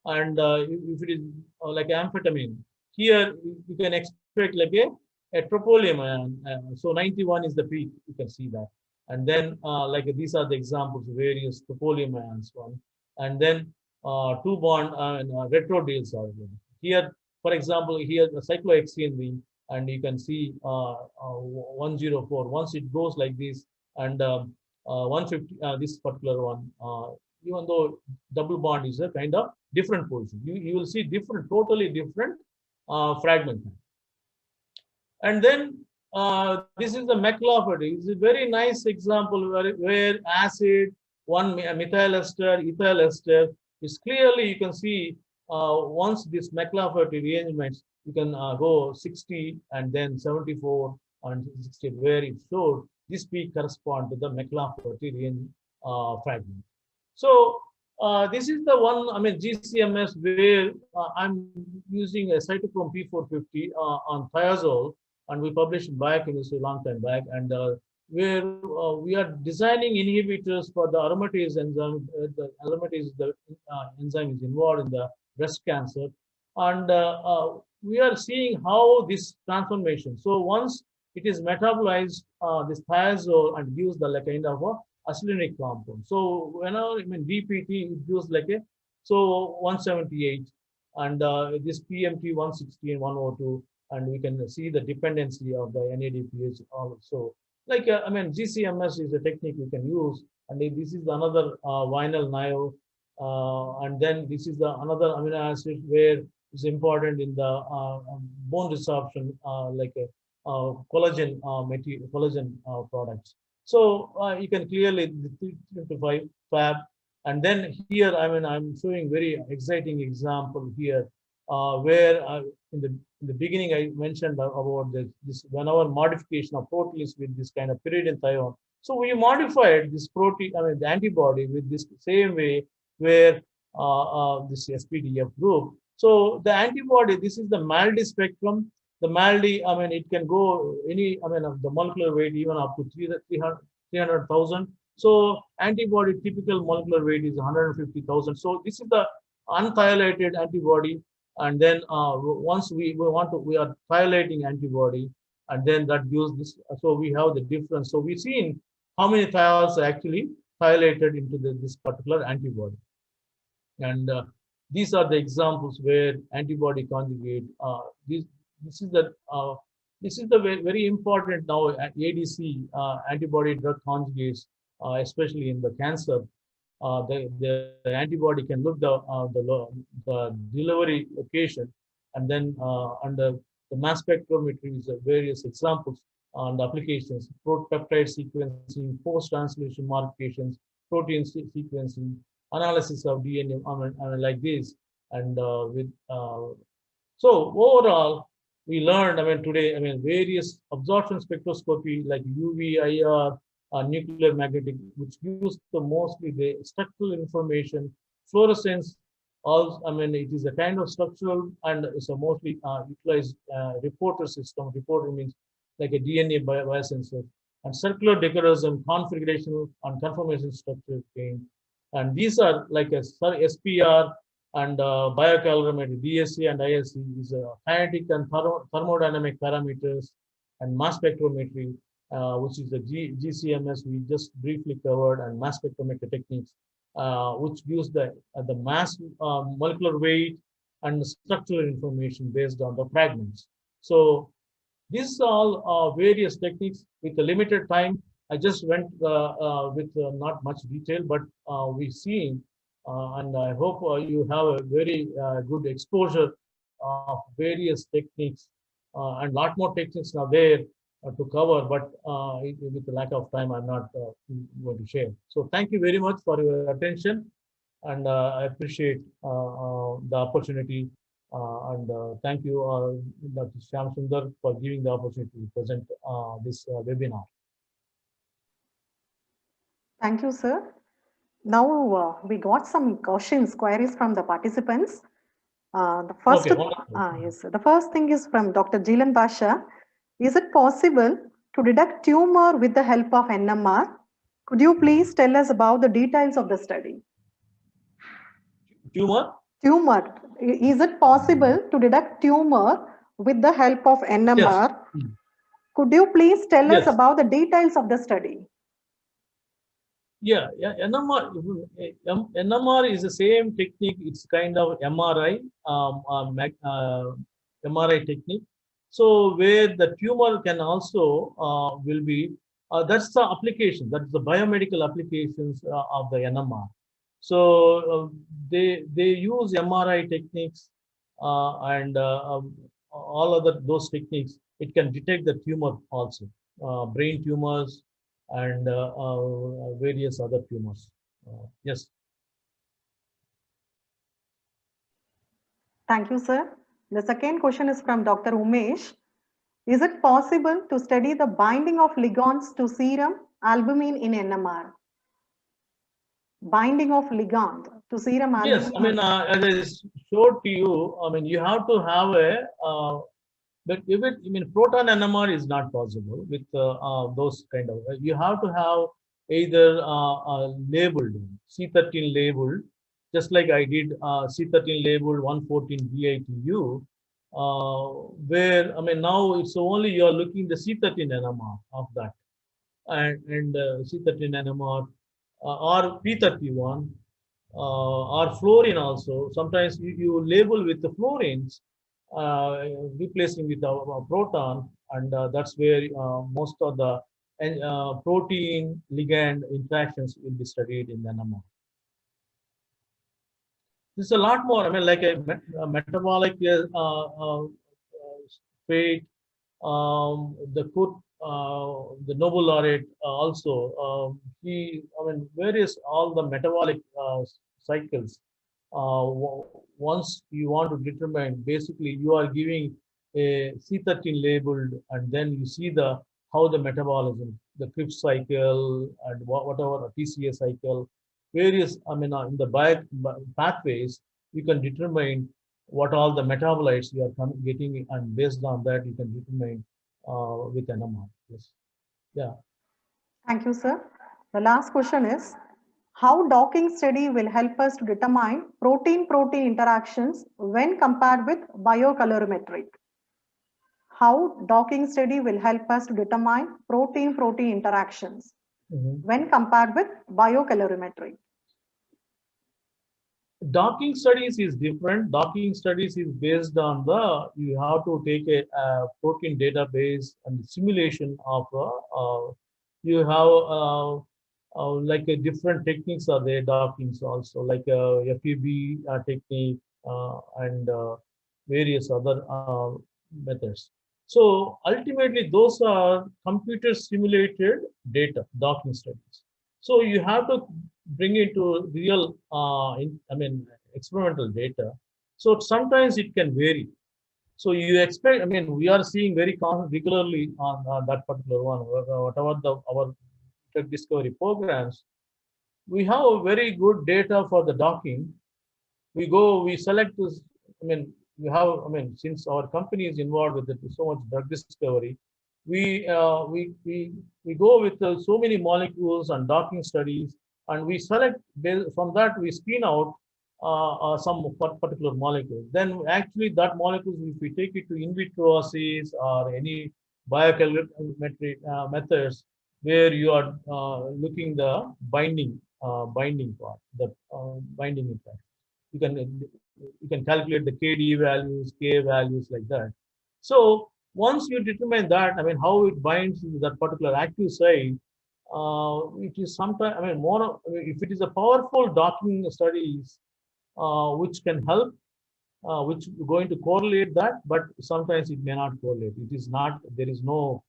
And if it is like amphetamine, here you can expect like a propylium ion. So 91 is the peak, you can see that. And then like these are the examples of various propylium ions one. And then two bond retro Diels-Alder. Here, for example, here the cyclohexene ring, and you can see 104. Once it goes like this, and 150, this particular one, even though double bond is a kind of different position, you will see totally different fragment. And then this is the McLafferty. It's a very nice example where acid, one methyl ester, ethyl ester is clearly, you can see once this McLafferty rearrangements, you can go 60 and then 74 and 60, where it showed this peak correspond to the McLafferty fragment. So this is the one, I mean, GCMS, where I'm using a cytochrome P450 on thiazole, and we published in biochemistry a long time back, and where we are designing inhibitors for the aromatase enzyme. The aromatase, the enzyme is involved in the breast cancer, and we are seeing how this transformation. So once it is metabolized, this thiazole, and gives the kind of a acetylenic compound. So whenever, I mean, DPT, it gives like a, so 178, and this PMT 160 and 102, and we can see the dependency of the NADPH also. Like, I mean, GCMS is a technique we can use, and this is another vinyl nio, and then this is another amino acid where it's important in the bone resorption, like a collagen collagen products. So you can clearly the 325 fab. And then here, I mean, I'm showing very exciting example here, where in the beginning I mentioned about this 1 hour modification of proteins with this kind of pyridine-thione. So we modified this protein, I mean, the antibody with this same way where this SPDF group. So the antibody, this is the MALDI spectrum. The MALDI, I mean, it can go any, I mean, the molecular weight even up to 300,000. So antibody typical molecular weight is 150,000. So this is the unthiolated antibody. And then once we are thiolating antibody, and then that gives this. So we have the difference. So we've seen how many thiols are actually thiolated into this particular antibody. And these are the examples where antibody conjugate. This is the very important now at ADC, antibody drug conjugates, especially in the cancer. The antibody can look the delivery location, and then under the mass spectrometry is various examples on the applications: peptide sequencing, post-translation modifications, protein sequencing, analysis of DNA, I mean, like this, and so overall, we learned, I mean, today, I mean, various absorption spectroscopy like UV, IR, nuclear magnetic, which gives the mostly the structural information. Fluorescence, also, I mean, it is a kind of structural and it's a mostly utilized reporter system. Reporter means like a DNA biosensor. And circular decorism, configuration and conformation structure change. And these are like a SPR and biocalorimetry, DSC and ISC is kinetic and thermodynamic parameters, and mass spectrometry, which is the GCMS we just briefly covered, and mass spectrometric techniques, which gives the mass molecular weight and structural information based on the fragments. So these are all various techniques with a limited time. I just went with not much detail, but we've seen, and I hope you have a very good exposure of various techniques, and a lot more techniques are there to cover, but with the lack of time, I'm not going to share. So thank you very much for your attention, and I appreciate the opportunity. And thank you, Dr. Shyam Sundar, for giving the opportunity to present this webinar. Thank you, sir. Now we got some questions, queries from the participants. The first, yes, the first thing is from Dr. Jilan Basha. Is it possible to detect tumor with the help of NMR? Could you please tell us about the details of the study? Tumor? Tumor. Is it possible to detect tumor with the help of NMR? Yes. Could you please tell us about the details of the study? Yeah, NMR is the same technique. It's kind of MRI, MRI technique. So where the tumor can also will be, that's the application. That's the biomedical applications of the NMR. So they use MRI techniques and all other those techniques. It can detect the tumor also, brain tumors and various other tumors. Yes. Thank you, sir. The second question is from Dr. Umesh. Is it possible to study the binding of ligands to serum albumin in NMR? Binding of ligand to serum albumin? Yes, I mean, as I showed to you, I mean, you have to have a but if it, I mean, proton NMR is not possible with those kind of. You have to have either labeled C13 labeled, just like I did C13 labeled 114 BITU, where I mean now it's only you are looking the C13 NMR of that, and C13 NMR or P31 or fluorine also. Sometimes you label with the fluorines. Replacing with a proton, and that's where most of the protein ligand interactions will be studied in the NMR. There's a lot more. I mean, like a metabolic fate, the the Nobel laureate also, various all the metabolic cycles. Once you want to determine, basically you are giving a C13 labeled, and then you see the how the metabolism, the Krebs cycle and whatever TCA cycle, various in the pathways, you can determine what all the metabolites you are getting, and based on that you can determine with NMR. Yes. Yeah. Thank you, sir. The last question is, how docking study will help us to determine protein-protein interactions when compared with biocalorimetry? How docking study will help us to determine protein-protein interactions when compared with biocalorimetry? Docking studies is different. Docking studies is based on you have to take a protein database and simulation of you have like a different techniques are there, dockings also, like FEB technique and various other methods. So ultimately those are computer simulated data, docking studies. So you have to bring it to real, experimental data. So sometimes it can vary. So you expect, we are seeing very regularly on that particular one, whatever our drug discovery programs, we have very good data for the docking. We select this, since our company is involved with so much drug discovery, we go with so many molecules and docking studies, and we select, from that we screen out some particular molecule. Then actually that molecule, if we take it to in vitro assays or any biocalorimetry methods, where you are looking the binding part, the binding effect. You can calculate the KD values, K values, like that. So once you determine that, how it binds to that particular active site, it is sometimes, if it is a powerful docking studies, which can help, which is going to correlate that, but sometimes it may not correlate. It is not, there is no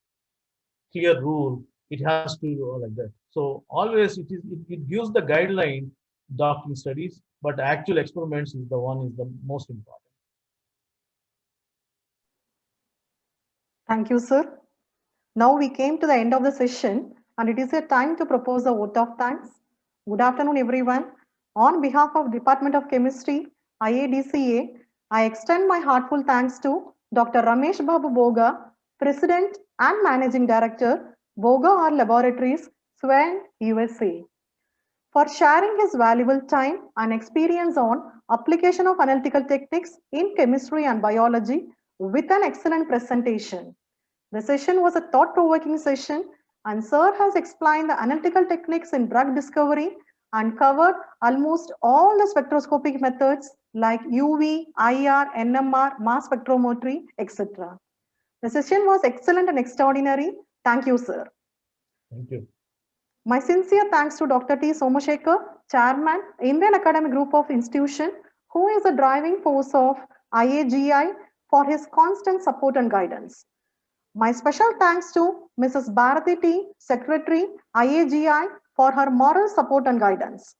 clear rule. It has to go like that. So always it gives the guideline, docking studies, but actual experiments is the most important. Thank you, sir. Now we came to the end of the session, and it is a time to propose a vote of thanks. Good afternoon, everyone. On behalf of Department of Chemistry, IADCA, I extend my heartfelt thanks to Dr. Ramesh Babu Boga, President and Managing Director, BogaR Laboratories, Suwanee, USA, for sharing his valuable time and experience on application of analytical techniques in chemistry and biology with an excellent presentation. The session was a thought-provoking session, and Sir has explained the analytical techniques in drug discovery and covered almost all the spectroscopic methods like UV, IR, NMR, mass spectrometry, etc. The session was excellent and extraordinary. Thank you, sir. Thank you. My sincere thanks to Dr. T. Somashekar, Chairman, Indian Academic Group of Institution, who is the driving force of IAGI, for his constant support and guidance. My special thanks to Mrs. Bharati T, Secretary, IAGI, for her moral support and guidance.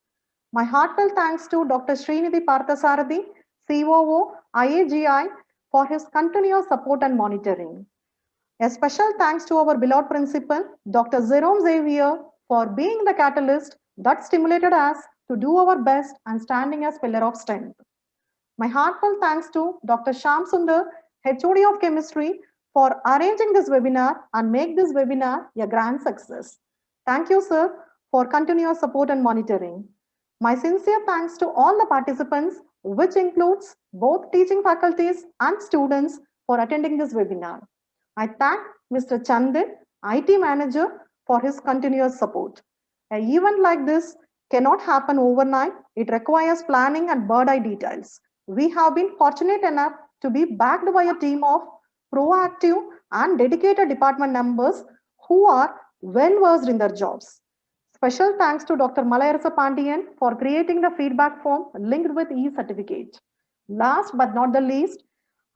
My heartfelt thanks to Dr. Srinidhi Parthasarathi, COO, IAGI, for his continuous support and monitoring. A special thanks to our beloved principal, Dr. Jerome Xavier, for being the catalyst that stimulated us to do our best and standing as pillar of strength. My heartfelt thanks to Dr. Shyam Sundar, HOD of Chemistry, for arranging this webinar and make this webinar a grand success. Thank you, sir, for continuous support and monitoring. My sincere thanks to all the participants, which includes both teaching faculties and students, for attending this webinar. I thank Mr. Chandan, IT Manager, for his continuous support. An event like this cannot happen overnight. It requires planning and bird-eye details. We have been fortunate enough to be backed by a team of proactive and dedicated department members who are well-versed in their jobs. Special thanks to Dr. Malayarasa Pandian for creating the feedback form linked with e-certificate. Last but not the least,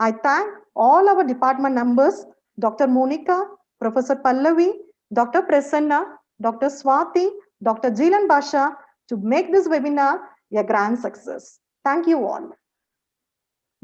I thank all our department members, Dr. Monica, Professor Pallavi, Dr. Prasanna, Dr. Swati, Dr. Jilan Basha to make this webinar a grand success. Thank you all.